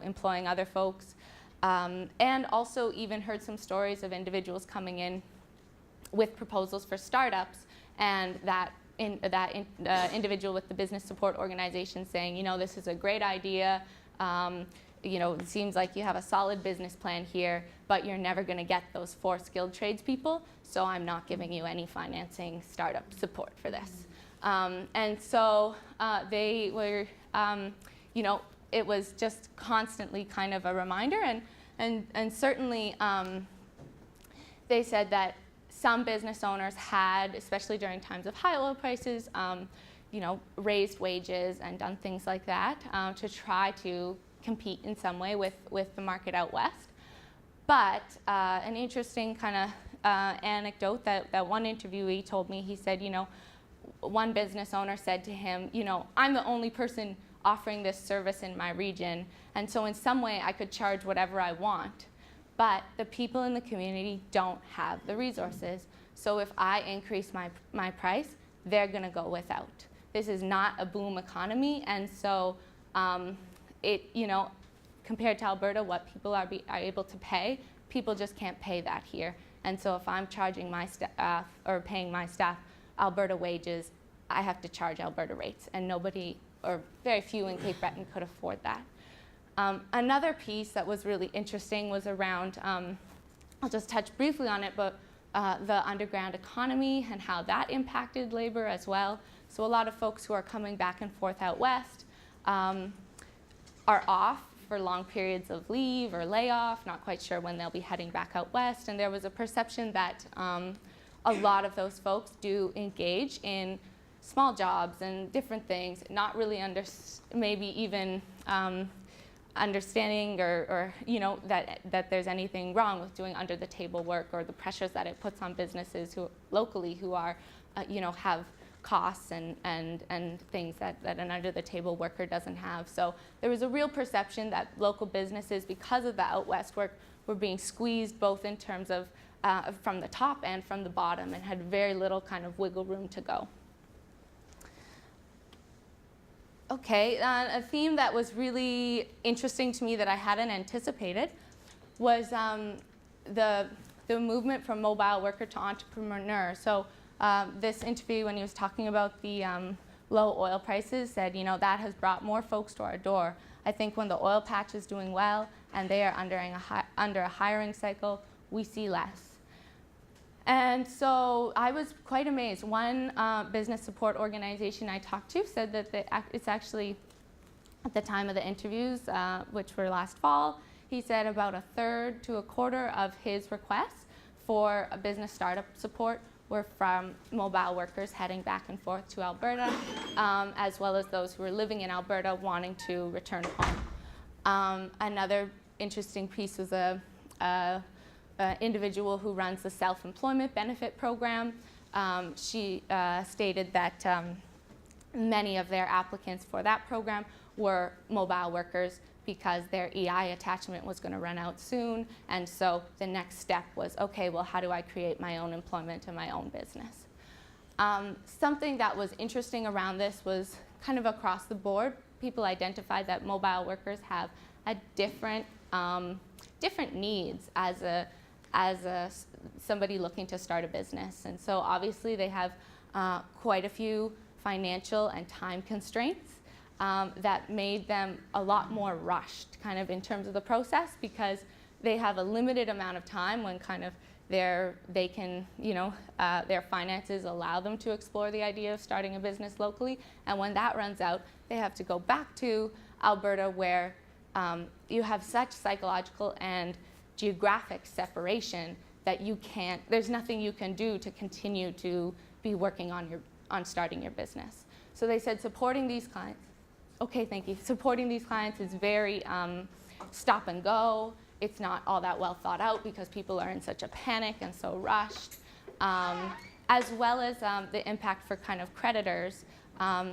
D: employing other folks, and also even heard some stories of individuals coming in with proposals for startups, and that individual with the business support organization saying, this is a great idea. It seems like you have a solid business plan here, but you're never going to get those 4 skilled tradespeople, so I'm not giving you any financing startup support for this. And so they were, it was just constantly kind of a reminder, and certainly they said that some business owners had, especially during times of high oil prices, raised wages and done things like that to try to compete in some way with the market out west. But an interesting kind of anecdote that one interviewee told me, he said, one business owner said to him, I'm the only person offering this service in my region, and so in some way I could charge whatever I want, but the people in the community don't have the resources. So if I increase my price, they're going to go without. This is not a boom economy, and so compared to Alberta, what people are able to pay, people just can't pay that here. And so if I'm charging my staff or paying my staff Alberta wages, I have to charge Alberta rates, and nobody or very few in Cape Breton could afford that. Another piece that was really interesting was around, I'll just touch briefly on it, but the underground economy and how that impacted labor as well. So a lot of folks who are coming back and forth out west, are off for long periods of leave or layoff, not quite sure when they'll be heading back out west. And there was a perception that a lot of those folks do engage in small jobs and different things, not really maybe even understanding or that there's anything wrong with doing under the table work, or the pressures that it puts on businesses locally who are have costs and things that an under the table worker doesn't have. So there was a real perception that local businesses, because of the out west work, were being squeezed both in terms of from the top and from the bottom, and had very little kind of wiggle room to go. Okay, a theme that was really interesting to me that I hadn't anticipated was the movement from mobile worker to entrepreneur. So this interview, when he was talking about the low oil prices, said, that has brought more folks to our door. I think when the oil patch is doing well and they are under a hiring cycle, we see less. And so I was quite amazed. One business support organization I talked to said that it's actually, at the time of the interviews, which were last fall, he said about a third to a quarter of his requests for a business startup support were from mobile workers heading back and forth to Alberta, as well as those who were living in Alberta wanting to return home. Another interesting piece was a individual who runs the self-employment benefit program. She stated that many of their applicants for that program were mobile workers because their EI attachment was going to run out soon. And so the next step was, okay, well, how do I create my own employment and my own business? Something that was interesting around this was kind of across the board. People identified that mobile workers have a different needs as somebody looking to start a business. And so obviously they have quite a few financial and time constraints that made them a lot more rushed kind of in terms of the process, because they have a limited amount of time when kind of their finances allow them to explore the idea of starting a business locally. And when that runs out, they have to go back to Alberta, where you have such psychological and geographic separation that there's nothing you can do to continue to be working on starting your business. So they said supporting these clients, okay, thank you. Supporting these clients is very stop and go. It's not all that well thought out because people are in such a panic and so rushed. As well as the impact for kind of creditors.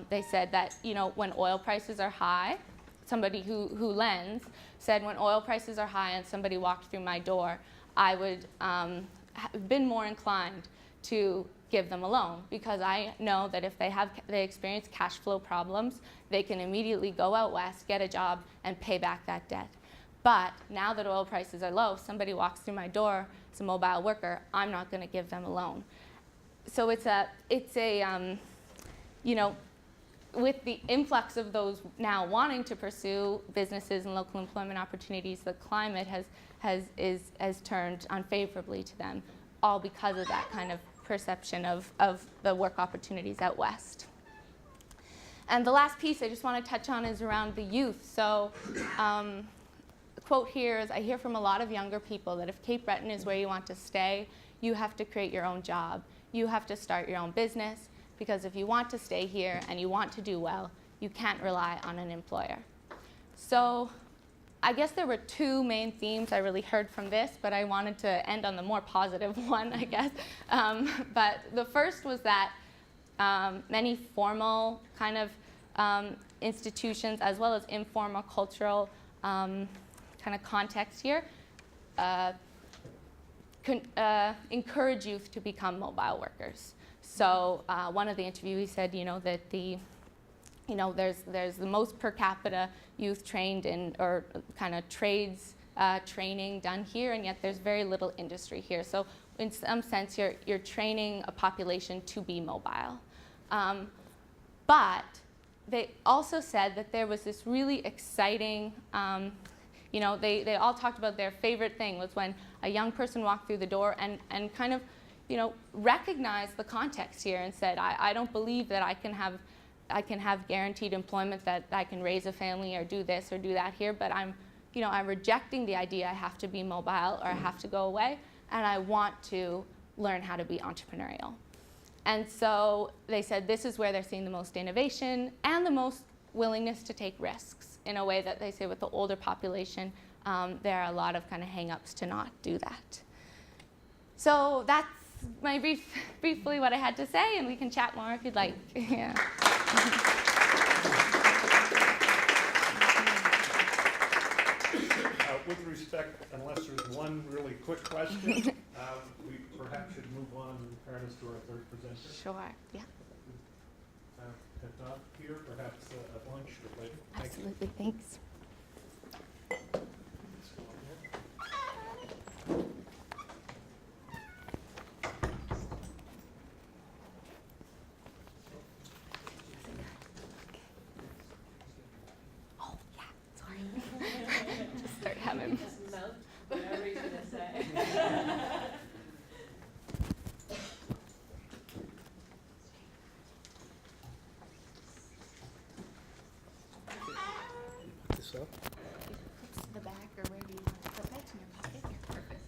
D: They said that, when oil prices are high, somebody who lends said, when oil prices are high and somebody walked through my door, I would have been more inclined to give them a loan, because I know that if they experience cash flow problems, they can immediately go out west, get a job, and pay back that debt. But now that oil prices are low, somebody walks through my door, it's a mobile worker, I'm not going to give them a loan. So it's a with the influx of those now wanting to pursue businesses and local employment opportunities, the climate has turned unfavorably to them, all because of that kind of perception of the work opportunities out west. And the last piece I just want to touch on is around the youth. So the quote here is, I hear from a lot of younger people that if Cape Breton is where you want to stay, you have to create your own job. You have to start your own business, because if you want to stay here and you want to do well, you can't rely on an employer. So I guess there were two main themes I really heard from this, but I wanted to end on the more positive one, I guess. But the first was that many formal kind of institutions, as well as informal cultural kind of context here, encourage youth to become mobile workers. So one of the interviewees said, that there's the most per capita youth trained in, or kind of trades training done here, and yet there's very little industry here. So in some sense, you're training a population to be mobile. But they also said that there was this really exciting, they all talked about their favorite thing was when a young person walked through the door and kind of, recognized the context here and said, I don't believe that I can have I can have guaranteed employment, that I can raise a family or do this or do that here, but I'm rejecting the idea I have to be mobile or I have to go away, and I want to learn how to be entrepreneurial. And so they said this is where they're seeing the most innovation and the most willingness to take risks, in a way that they say with the older population, there are a lot of kind of hang-ups to not do that. So that's my briefly what I had to say, and we can chat more if you'd like. Yeah.
B: With respect, unless there's one really quick question, we perhaps should move on in fairness to our third presenter.
D: Sure, yeah.
B: If not here, perhaps at lunch or later. Thank you.
D: Absolutely, thanks. Oh, yeah, sorry. Just start having.
E: Whatever you're gonna say.
F: This up.
D: Clips to the back, or where do you want to put it? In your pocket? Yeah, perfect.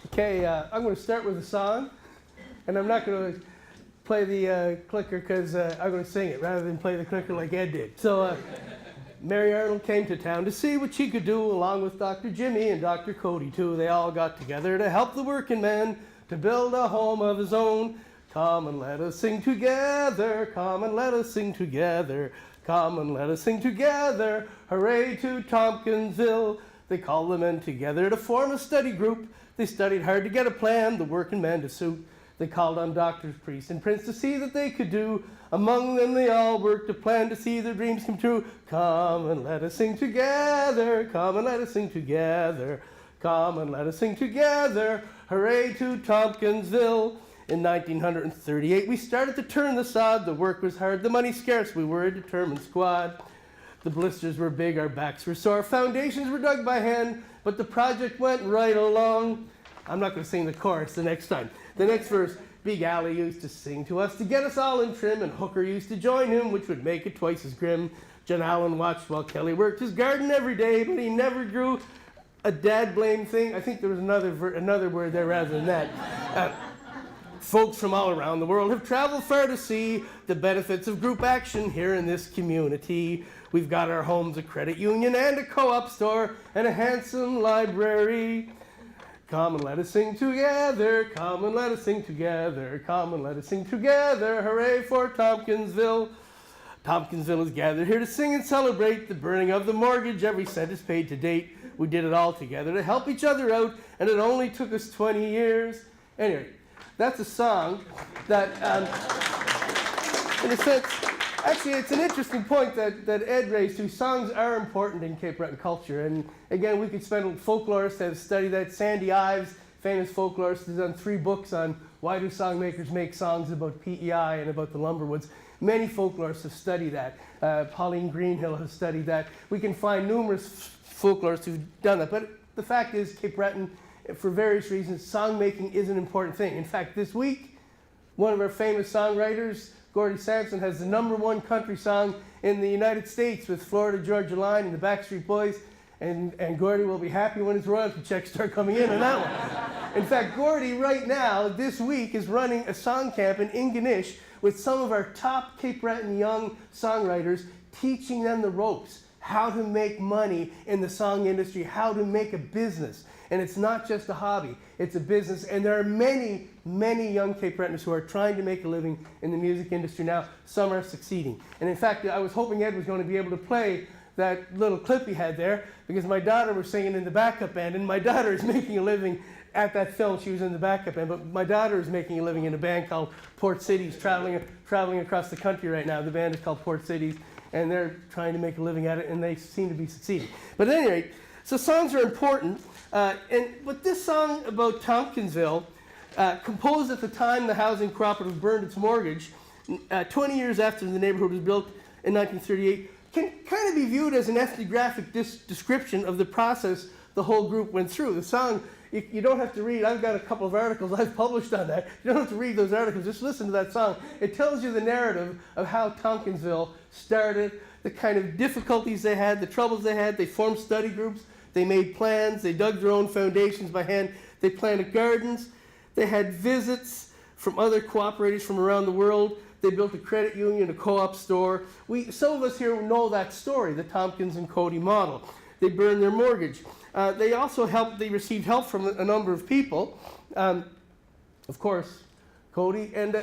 F: Okay, I'm going to start with a song, and I'm not going to play the clicker because I'm going to sing it rather than play the clicker like Ed did. So, Mary Arnold came to town to see what she could do, along with Dr. Jimmy and Dr. Cody too. They all got together to help the working man to build a home of his own. Come and let us sing together, come and let us sing together, come and let us sing together, hooray to Tompkinsville. They called the men together to form a study group. They studied hard to get a plan, the working man to suit. They called on doctors, priests, and prince to see that they could do. Among them they all worked to plan to see their dreams come true. Come and let us sing together, come and let us sing together, come and let us sing together, hooray to Tompkinsville. In 1938 we started to turn the sod. The work was hard, the money scarce, we were a determined squad. The blisters were big, our backs were sore, foundations were dug by hand, but the project went right along. I'm not going to sing the chorus the next time. The next verse, Big Allie used to sing to us to get us all in trim, and Hooker used to join him, which would make it twice as grim. John Allen watched while Kelly worked his garden every day, but he never grew a dad blame thing. I think there was another word there rather than that. Folks from all around the world have traveled far to see the benefits of group action here in this community. We've got our homes, a credit union, and a co-op store, and a handsome library. Come and let us sing together, come and let us sing together, come and let us sing together, hooray for Tompkinsville. Tompkinsville is gathered here to sing and celebrate the burning of the mortgage. Every cent is paid to date. We did it all together to help each other out, and it only took us 20 years. Anyway, that's a song that, in a sense, actually it's an interesting point that Ed raised too. Songs are important in Cape Breton culture, and again, we could spend, folklorists have studied that. Sandy Ives, famous folklorist, has done 3 books on why do songmakers make songs about PEI and about the Lumberwoods. Many folklorists have studied that. Pauline Greenhill has studied that. We can find numerous folklorists who've done that, but the fact is, Cape Breton, for various reasons, songmaking is an important thing. In fact, this week, one of our famous songwriters, Gordy Sampson, has the #1 country song in the United States with Florida Georgia Line and the Backstreet Boys, and Gordy will be happy when his royalty checks start coming in on that one. In fact, Gordy right now, this week, is running a song camp in Ingonish with some of our top Cape Breton young songwriters, teaching them the ropes, how to make money in the song industry, how to make a business. And it's not just a hobby, it's a business. And there are many, many young Cape Bretons who are trying to make a living in the music industry now. Some are succeeding. And in fact, I was hoping Ed was going to be able to play that little clip he had there, because my daughter was singing in the backup band, and my daughter is making a living at that film. She was in the backup band, but my daughter is making a living in a band called Port Cities, traveling across the country right now. The band is called Port Cities, and they're trying to make a living at it, and they seem to be succeeding. But at any rate, so songs are important. But this song about Tompkinsville, composed at the time the housing cooperative burned its mortgage, 20 years after the neighborhood was built in 1938, can kind of be viewed as an ethnographic description of the process the whole group went through. The song, you don't have to read, I've got a couple of articles I've published on that. You don't have to read those articles, just listen to that song. It tells you the narrative of how Tompkinsville started, the kind of difficulties they had, the troubles they had. They formed study groups, they made plans, they dug their own foundations by hand, they planted gardens, they had visits from other cooperatives from around the world. They built a credit union, a co-op store. Some of us here know that story, the Tompkins and Cody model. They burned their mortgage. They also they received help from a number of people. Of course, Cody, and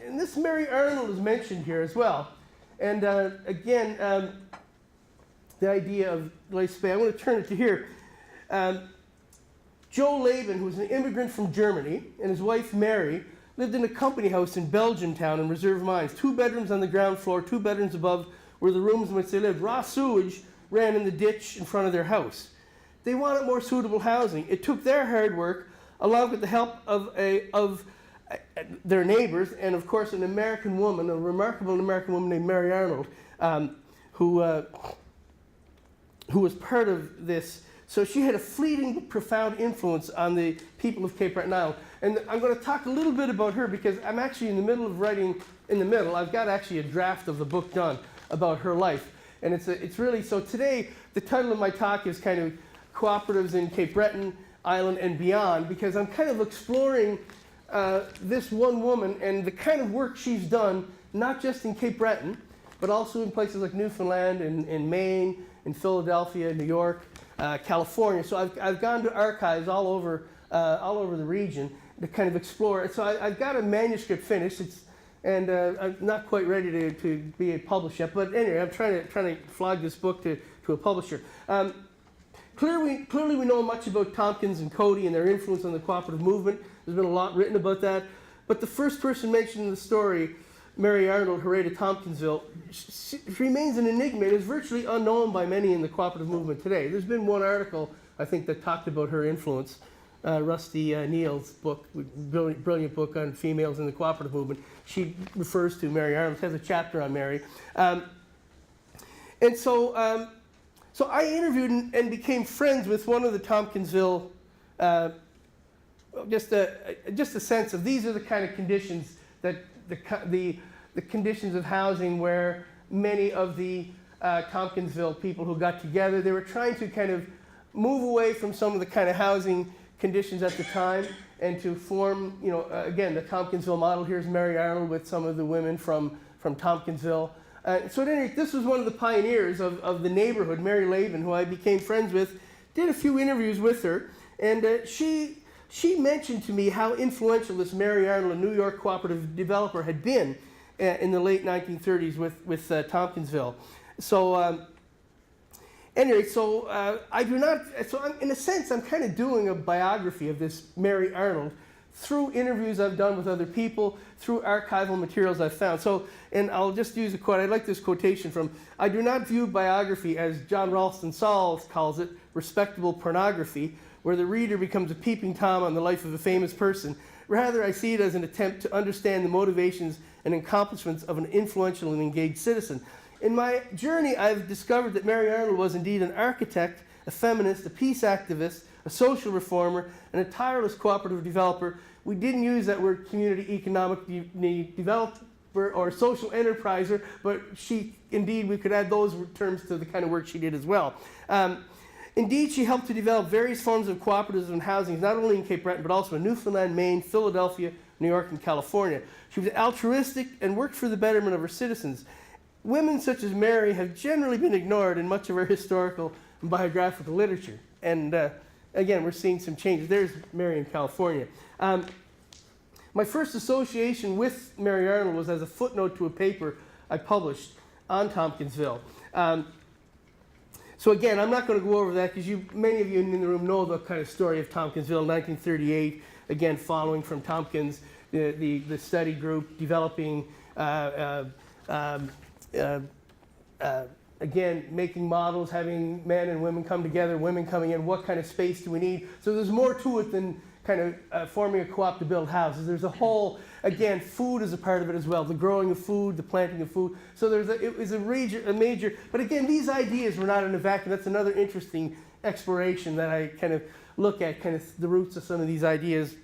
F: this Mary Arnold is mentioned here as well. And again, the idea of I'm going to turn it to here. Joe Laban, who was an immigrant from Germany, and his wife Mary, lived in a company house in Belgian town in Reserve Mines. 2 bedrooms on the ground floor, 2 bedrooms above were the rooms in which they lived. Raw sewage ran in the ditch in front of their house. They wanted more suitable housing. It took their hard work, along with the help of their neighbors, and of course an American woman, a remarkable American woman named Mary Arnold, who was part of this. So she had a fleeting but profound influence on the people of Cape Breton Island. And I'm going to talk a little bit about her because I'm actually in the middle of writing, I've got actually a draft of the book done about her life. And it's really, so today the title of my talk is kind of Cooperatives in Cape Breton Island and Beyond, because I'm kind of exploring this one woman and the kind of work she's done, not just in Cape Breton, but also in places like Newfoundland and in Maine, in Philadelphia, New York, California. So I've gone to archives all over the region to kind of explore it. So I've got a manuscript finished. And I'm not quite ready to be a publisher yet. But anyway, I'm trying to flog this book to a publisher. Clearly we know much about Tompkins and Cody and their influence on the cooperative movement. There's been a lot written about that. But the first person mentioned in the story, Mary Arnold, Hooray to Tompkinsville, she remains an enigma and is virtually unknown by many in the cooperative movement today. There's been one article, I think, that talked about her influence. Rusty Neal's book, brilliant book on females in the cooperative movement. She refers to Mary Arnold, has a chapter on Mary. And so I interviewed and became friends with one of the Tompkinsville, just a sense of these are the kind of conditions that the conditions of housing where many of the Tompkinsville people who got together, they were trying to kind of move away from some of the kind of housing conditions at the time and to form, again, the Tompkinsville model. Here's Mary Arnold with some of the women from Tompkinsville. So at any rate, this was one of the pioneers of the neighborhood, Mary Laban, who I became friends with, did a few interviews with her, and she mentioned to me how influential this Mary Arnold, a New York cooperative developer, had been in the late 1930s with Tompkinsville. So anyway, in a sense, I'm kind of doing a biography of this Mary Arnold through interviews I've done with other people, through archival materials I've found. So, and I'll just use a quote. I like this quotation from, I do not view biography as John Ralston Saul calls it, respectable pornography, where the reader becomes a peeping Tom on the life of a famous person. Rather, I see it as an attempt to understand the motivations and accomplishments of an influential and engaged citizen. In my journey, I've discovered that Mary Arnold was indeed an architect, a feminist, a peace activist, a social reformer, and a tireless cooperative developer. We didn't use that word community economic developer or social enterpriser, but we could add those terms to the kind of work she did as well. Indeed, she helped to develop various forms of cooperatives and housing, not only in Cape Breton, but also in Newfoundland, Maine, Philadelphia, New York, and California. She was altruistic and worked for the betterment of her citizens. Women such as Mary have generally been ignored in much of our historical and biographical literature. And again, we're seeing some changes. There's Mary in California. My first association with Mary Arnold was as a footnote to a paper I published on Tompkinsville. So again, I'm not going to go over that because many of you in the room know the kind of story of Tompkinsville, 1938, again, following from Tompkins, the study group developing, again, making models, having men and women come together, women coming in, what kind of space do we need? So there's more to it than kind of forming a co-op to build houses. There's a whole, again, food is a part of it as well, the growing of food, the planting of food. So it was a major, but again, these ideas were not in a vacuum. That's another interesting exploration that I kind of look at, kind of the roots of some of these ideas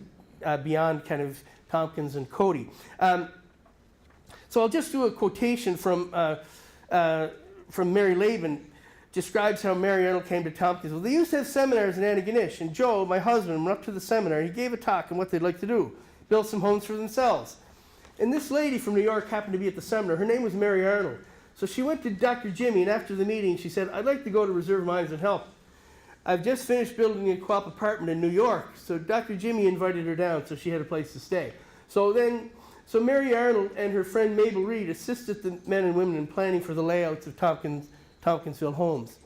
F: beyond kind of Tompkins and Cody. So I'll just do a quotation from Mary Laban. Describes how Mary Arnold came to Tompkins. Well, they used to have seminars in Antigonish, and Joe, my husband, went up to the seminar. He gave a talk on what they'd like to do, build some homes for themselves. And this lady from New York happened to be at the seminar. Her name was Mary Arnold. So she went to Dr. Jimmy, and after the meeting, she said, I'd like to go to Reserve Mines and help. I've just finished building a co-op apartment in New York. So Dr. Jimmy invited her down, so she had a place to stay. So Mary Arnold and her friend Mabel Reed assisted the men and women in planning for the layouts of Tompkinsville homes.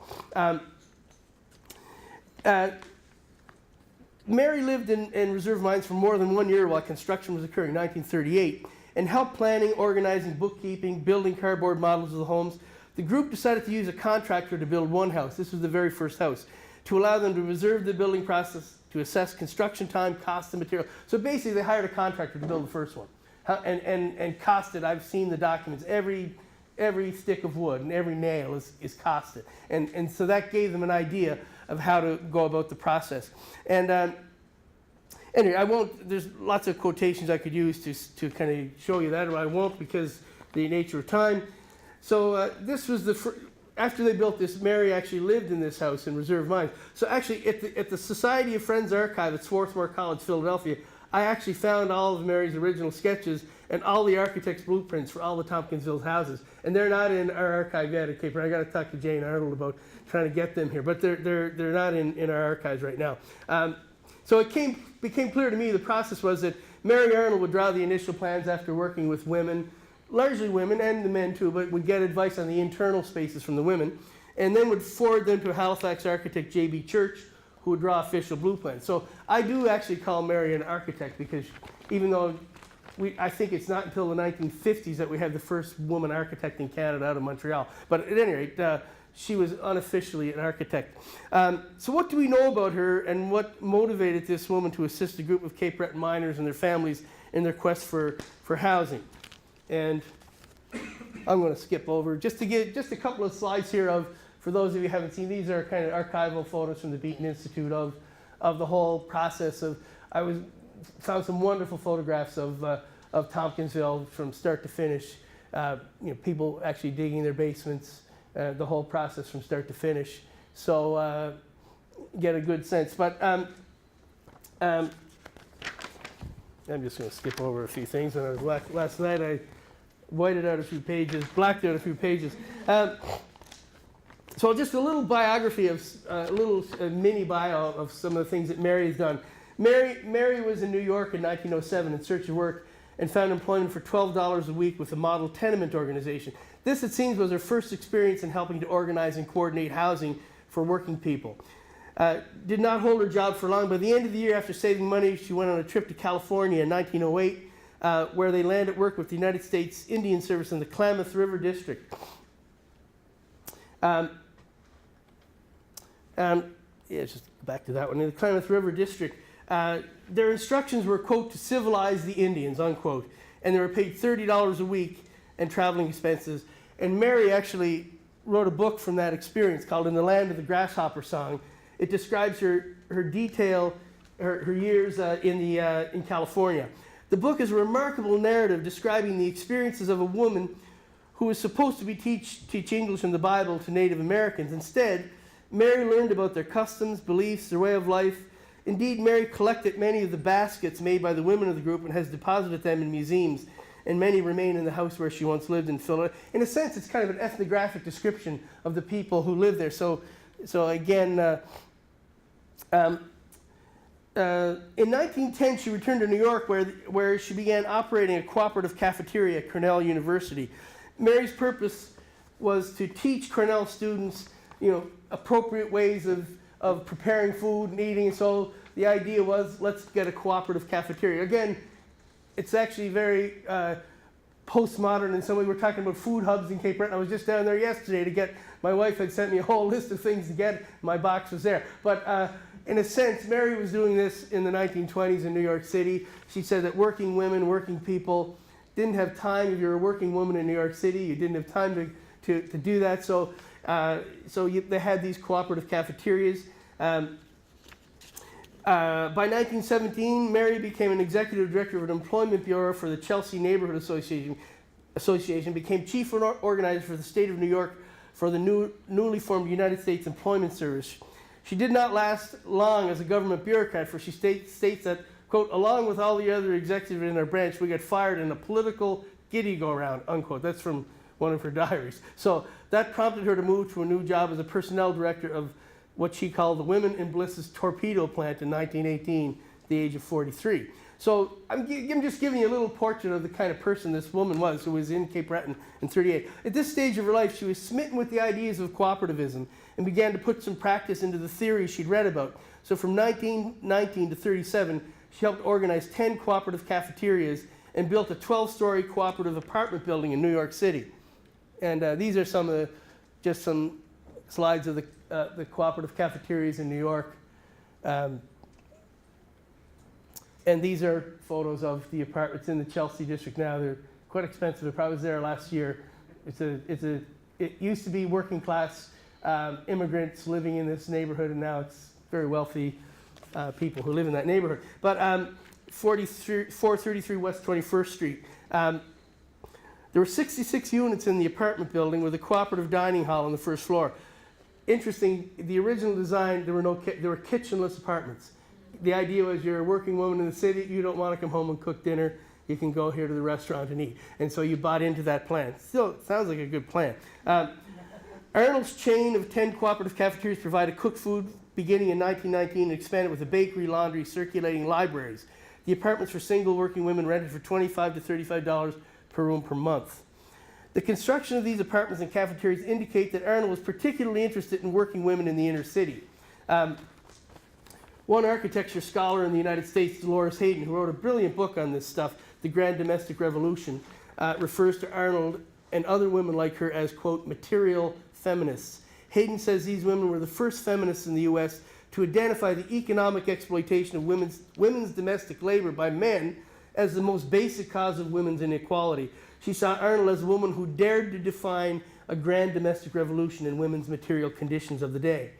F: Mary lived in Reserve Mines for more than 1 year while construction was occurring, 1938, and helped planning, organizing, bookkeeping, building cardboard models of the homes. The group decided to use a contractor to build one house. This was the very first house, to allow them to reserve the building process, to assess construction time, cost, and material. So basically, they hired a contractor to build the first one. And costed, I've seen the documents, every stick of wood and every nail is costed. And so that gave them an idea of how to go about the process. And anyway, there's lots of quotations I could use to kind of show you that, but I won't because the nature of time. So this was after they built this, Mary actually lived in this house in Reserve Mines. So actually at the Society of Friends Archive at Swarthmore College, Philadelphia, I actually found all of Mary's original sketches and all the architect's blueprints for all the Tompkinsville houses. And they're not in our archive yet at Cape Breton. I got to talk to Jane Arnold about trying to get them here, but they're not in our archives right now. So it became clear to me the process was that Mary Arnold would draw the initial plans after working with women, largely women and the men too, but would get advice on the internal spaces from the women, and then would forward them to Halifax architect J.B. Church, who would draw official blueprints. So I do actually call Mary an architect because even though I think it's not until the 1950s that we had the first woman architect in Canada out of Montreal. But at any rate, she was unofficially an architect. So what do we know about her and what motivated this woman to assist a group of Cape Breton miners and their families in their quest for housing? And I'm going to skip over just to get just a couple of slides here for those of you who haven't seen, these are kind of archival photos from the Beaton Institute of the whole process found some wonderful photographs of Tompkinsville from start to finish. People actually digging their basements, the whole process from start to finish. So get a good sense. But I'm just going to skip over a few things. And last night I whited out a few pages, blacked out a few pages. So just a little biography a little mini bio of some of the things that Mary has done. Mary was in New York in 1907 in search of work and found employment for $12 a week with a model tenement organization. This, it seems, was her first experience in helping to organize and coordinate housing for working people. Did not hold her job for long. By the end of the year, after saving money, she went on a trip to California in 1908, where they landed work with the United States Indian Service in the Klamath River District. Just back to that one. In the Klamath River District, their instructions were, quote, to civilize the Indians, unquote, and they were paid $30 a week and traveling expenses. And Mary actually wrote a book from that experience called In the Land of the Grasshopper Song. It describes her years in California. The book is a remarkable narrative describing the experiences of a woman who was supposed to be teach English and the Bible to Native Americans. Instead, Mary learned about their customs, beliefs, their way of life. Indeed, Mary collected many of the baskets made by the women of the group and has deposited them in museums, and many remain in the house where she once lived in Philadelphia. In a sense, it's kind of an ethnographic description of the people who live there. So again, in 1910, she returned to New York where she began operating a cooperative cafeteria at Cornell University. Mary's purpose was to teach Cornell students, appropriate ways of preparing food and eating. And so the idea was, let's get a cooperative cafeteria. Again, it's actually very postmodern in some way. We're talking about food hubs in Cape Breton. I was just down there yesterday to get, my wife had sent me a whole list of things to get. My box was there. But in a sense, Mary was doing this in the 1920s in New York City. She said that working women, working people didn't have time. If you're a working woman in New York City, you didn't have time to do that. So, they had these cooperative cafeterias. By 1917, Mary became an executive director of an employment bureau for the Chelsea Neighborhood Association, became chief organizer for the state of New York for the newly formed United States Employment Service. She did not last long as a government bureaucrat, for she states that, quote, along with all the other executives in our branch, we got fired in a political giddy-go-round, unquote. That's from one of her diaries. So that prompted her to move to a new job as a personnel director of what she called the Women in Bliss's torpedo plant in 1918, at the age of 43. So I'm just giving you a little portrait of the kind of person this woman was who was in Cape Breton in 38. At this stage of her life, she was smitten with the ideas of cooperativism and began to put some practice into the theories she'd read about. So from 1919 to 37, she helped organize 10 cooperative cafeterias and built a 12-story cooperative apartment building in New York City. And these are some slides of the cooperative cafeterias in New York. And these are photos of the apartments in the Chelsea district now. They're quite expensive. I was there last year. It used to be working class immigrants living in this neighborhood, and now it's very wealthy people who live in that neighborhood. But 433 West 21st Street. There were 66 units in the apartment building with a cooperative dining hall on the first floor. Interesting, the original design, there were kitchenless apartments. The idea was you're a working woman in the city, you don't want to come home and cook dinner, you can go here to the restaurant and eat. And so you bought into that plan. Still, it sounds like a good plan. Arnold's chain of 10 cooperative cafeterias provided cooked food beginning in 1919 and expanded with a bakery, laundry, circulating libraries. The apartments for single working women rented for $25 to $35 per room per month. The construction of these apartments and cafeterias indicate that Arnold was particularly interested in working women in the inner city. One architecture scholar in the United States, Dolores Hayden, who wrote a brilliant book on this stuff, The Grand Domestic Revolution, refers to Arnold and other women like her as, quote, material feminists. Hayden says these women were the first feminists in the U.S. to identify the economic exploitation of women's domestic labor by men as the most basic cause of women's inequality. She saw Arnold as a woman who dared to define a grand domestic revolution in women's material conditions of the day.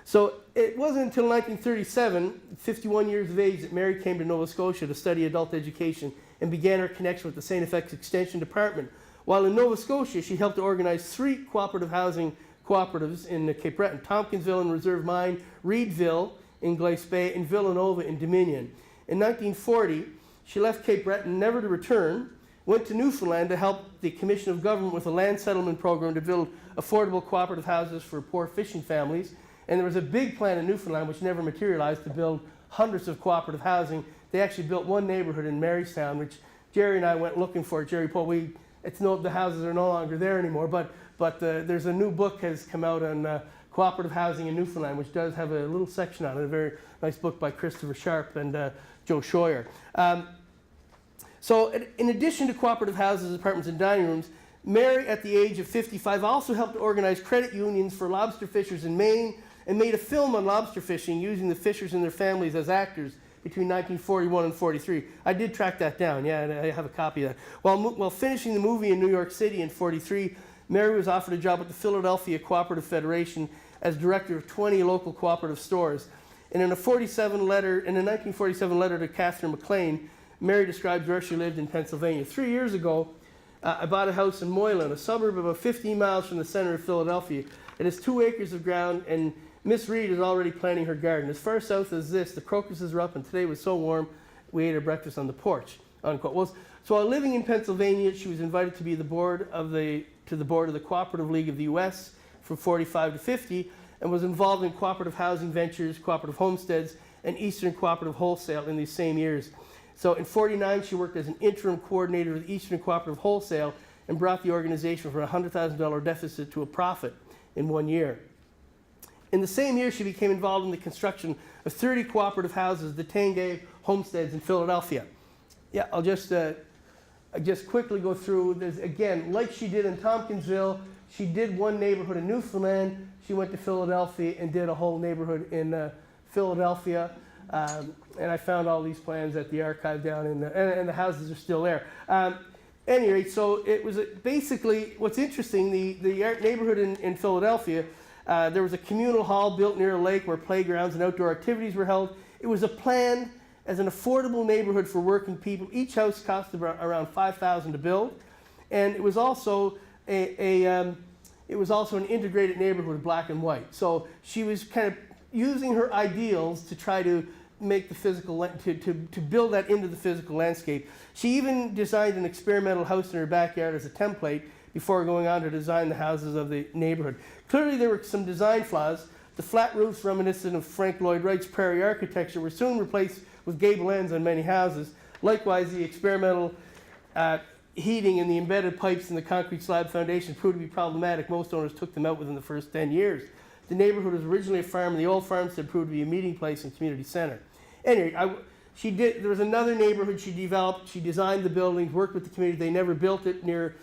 F: So it wasn't until 1937, 51 years of age, that Mary came to Nova Scotia to study adult education and began her connection with the St. FX Extension Department. While in Nova Scotia, she helped to organize 3 cooperative housing cooperatives in Cape Breton: Tompkinsville in Reserve Mine, Reedville in Glace Bay, and Villanova in Dominion. In 1940, she left Cape Breton never to return, went to Newfoundland to help the Commission of Government with a land settlement program to build affordable cooperative houses for poor fishing families. And there was a big plan in Newfoundland which never materialized to build hundreds of cooperative housing. They actually built one neighborhood in Marystown, which Jerry and I went looking for. Jerry Paul, the houses are no longer there anymore, but there's a new book has come out on cooperative housing in Newfoundland, which does have a little section on it, a very nice book by Christopher Sharp and Joe Scheuer. So in addition to cooperative houses, apartments, and dining rooms, Mary, at the age of 55, also helped to organize credit unions for lobster fishers in Maine and made a film on lobster fishing using the fishers and their families as actors between 1941 and 43. I did track that down, yeah, and I have a copy of that. While finishing the movie in New York City in 43, Mary was offered a job at the Philadelphia Cooperative Federation as director of 20 local cooperative stores. And in a 1947 letter to Catherine McLean, Mary describes where she lived in Pennsylvania. 3 years ago, I bought a house in Moylan, a suburb about 15 miles from the center of Philadelphia. It has 2 acres of ground, and Miss Reed is already planting her garden. As far south as this, the crocuses are up, and today was so warm, we ate our breakfast on the porch, unquote. Well, so while living in Pennsylvania, she was invited to be to the board of the Cooperative League of the U.S. from 45 to 50, and was involved in cooperative housing ventures, cooperative homesteads, and Eastern Cooperative Wholesale in these same years. So in 49, she worked as an interim coordinator with Eastern Cooperative Wholesale and brought the organization from a $100,000 deficit to a profit in 1 year. In the same year, she became involved in the construction of 30 cooperative houses, the Tangay homesteads in Philadelphia. Yeah, I'll just quickly go through this. Again, like she did in Tompkinsville, she did one neighborhood in Newfoundland. She went to Philadelphia and did a whole neighborhood in Philadelphia. And I found all these plans at the archive down in and the houses are still there. Any rate, so it was basically, what's interesting, the neighborhood in Philadelphia, there was a communal hall built near a lake where playgrounds and outdoor activities were held. It was a plan as an affordable neighborhood for working people. Each house cost around $5,000 to build, and it was also an integrated neighborhood with black and white. So she was kind of using her ideals to try to make the physical, to build that into the physical landscape. She even designed an experimental house in her backyard as a template before going on to design the houses of the neighborhood. Clearly there were some design flaws. The flat roofs reminiscent of Frank Lloyd Wright's prairie architecture were soon replaced with gable ends on many houses. Likewise, the experimental heating and the embedded pipes in the concrete slab foundation proved to be problematic. Most owners took them out within the first 10 years. The neighborhood was originally a farm, and the old farmstead proved to be a meeting place and community center. Anyway, there was another neighborhood she developed. She designed the buildings, worked with the community. They never built it near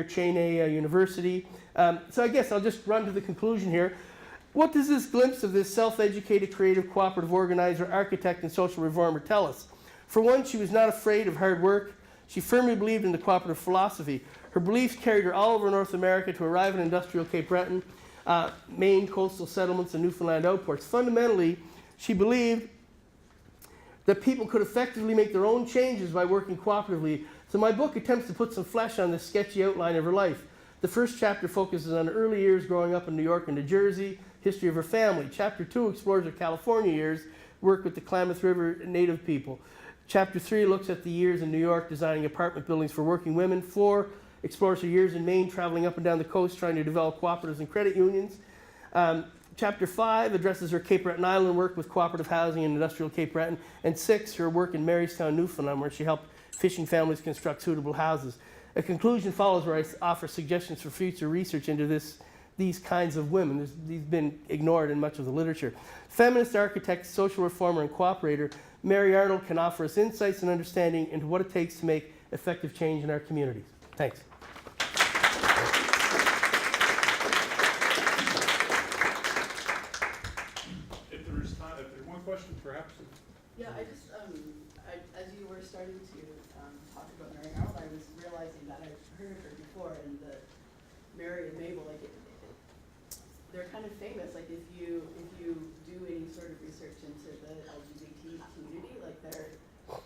F: Cheney University. So I guess I'll just run to the conclusion here. What does this glimpse of this self-educated, creative, cooperative organizer, architect, and social reformer tell us? For one, she was not afraid of hard work. She firmly believed in the cooperative philosophy. Her beliefs carried her all over North America to arrive in industrial Cape Breton, Maine coastal settlements, and Newfoundland outports. Fundamentally, she believed that people could effectively make their own changes by working cooperatively. So my book attempts to put some flesh on this sketchy outline of her life. The first chapter focuses on early years growing up in New York and New Jersey, history of her family. Chapter 2 explores her California years, work with the Klamath River Native people. Chapter 3 looks at the years in New York designing apartment buildings for working women. 4 explores her years in Maine, traveling up and down the coast trying to develop cooperatives and credit unions. Chapter 5 addresses her Cape Breton Island work with cooperative housing in industrial Cape Breton. And 6, her work in Marystown, Newfoundland, where she helped fishing families construct suitable houses. A conclusion follows where I offer suggestions for future research into these kinds of women. These have been ignored in much of the literature. Feminist architect, social reformer, and cooperator, Mary Arnold can offer us insights and understanding into what it takes to make effective change in our communities. Thanks.
B: If there's one question, perhaps.
E: Yeah, as you were starting to talk about Mary Arnold, I was realizing that I've heard of her before, and the Mary and Mabel, they're kind of famous. Like if you do any sort of research into the LGBT community, they're.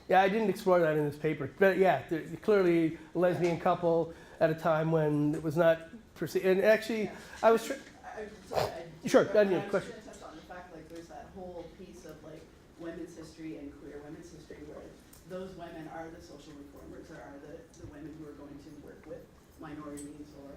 F: Yeah, I didn't explore that in this paper, but yeah, they're clearly a lesbian couple at a time when it was not perceived. And actually, I was. Sure, I need a question.
E: I was going to touch on the fact there's that whole piece of women's history and queer women's history where those women are the social reformers or are the women who are going to work with minorities or.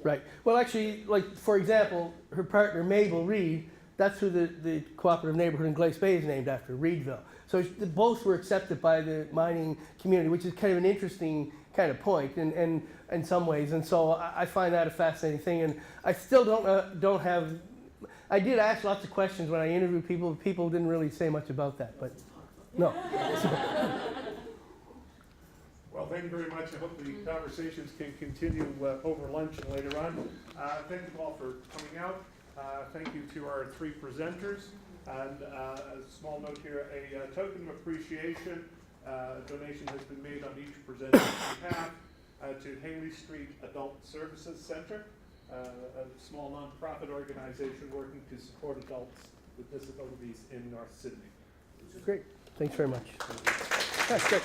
F: Right. Well, actually, for example, her partner Mabel Reed, that's who the cooperative neighborhood in Glace Bay is named after, Reedville. So both were accepted by the mining community, which is kind of an interesting kind of point in some ways. And so I find that a fascinating thing. And I still don't have. I did ask lots of questions when I interviewed people. But people didn't really say much about that. But no.
B: Well, thank you very much. I hope the conversations can continue over lunch and later on. Thank you all for coming out. Thank you to our 3 presenters. And a small note here, a token of appreciation. A donation has been made on each presenter's behalf to Haley Street Adult Services Center, a small nonprofit organization working to support adults with disabilities in North Sydney.
F: Great. Thanks very much. That's great.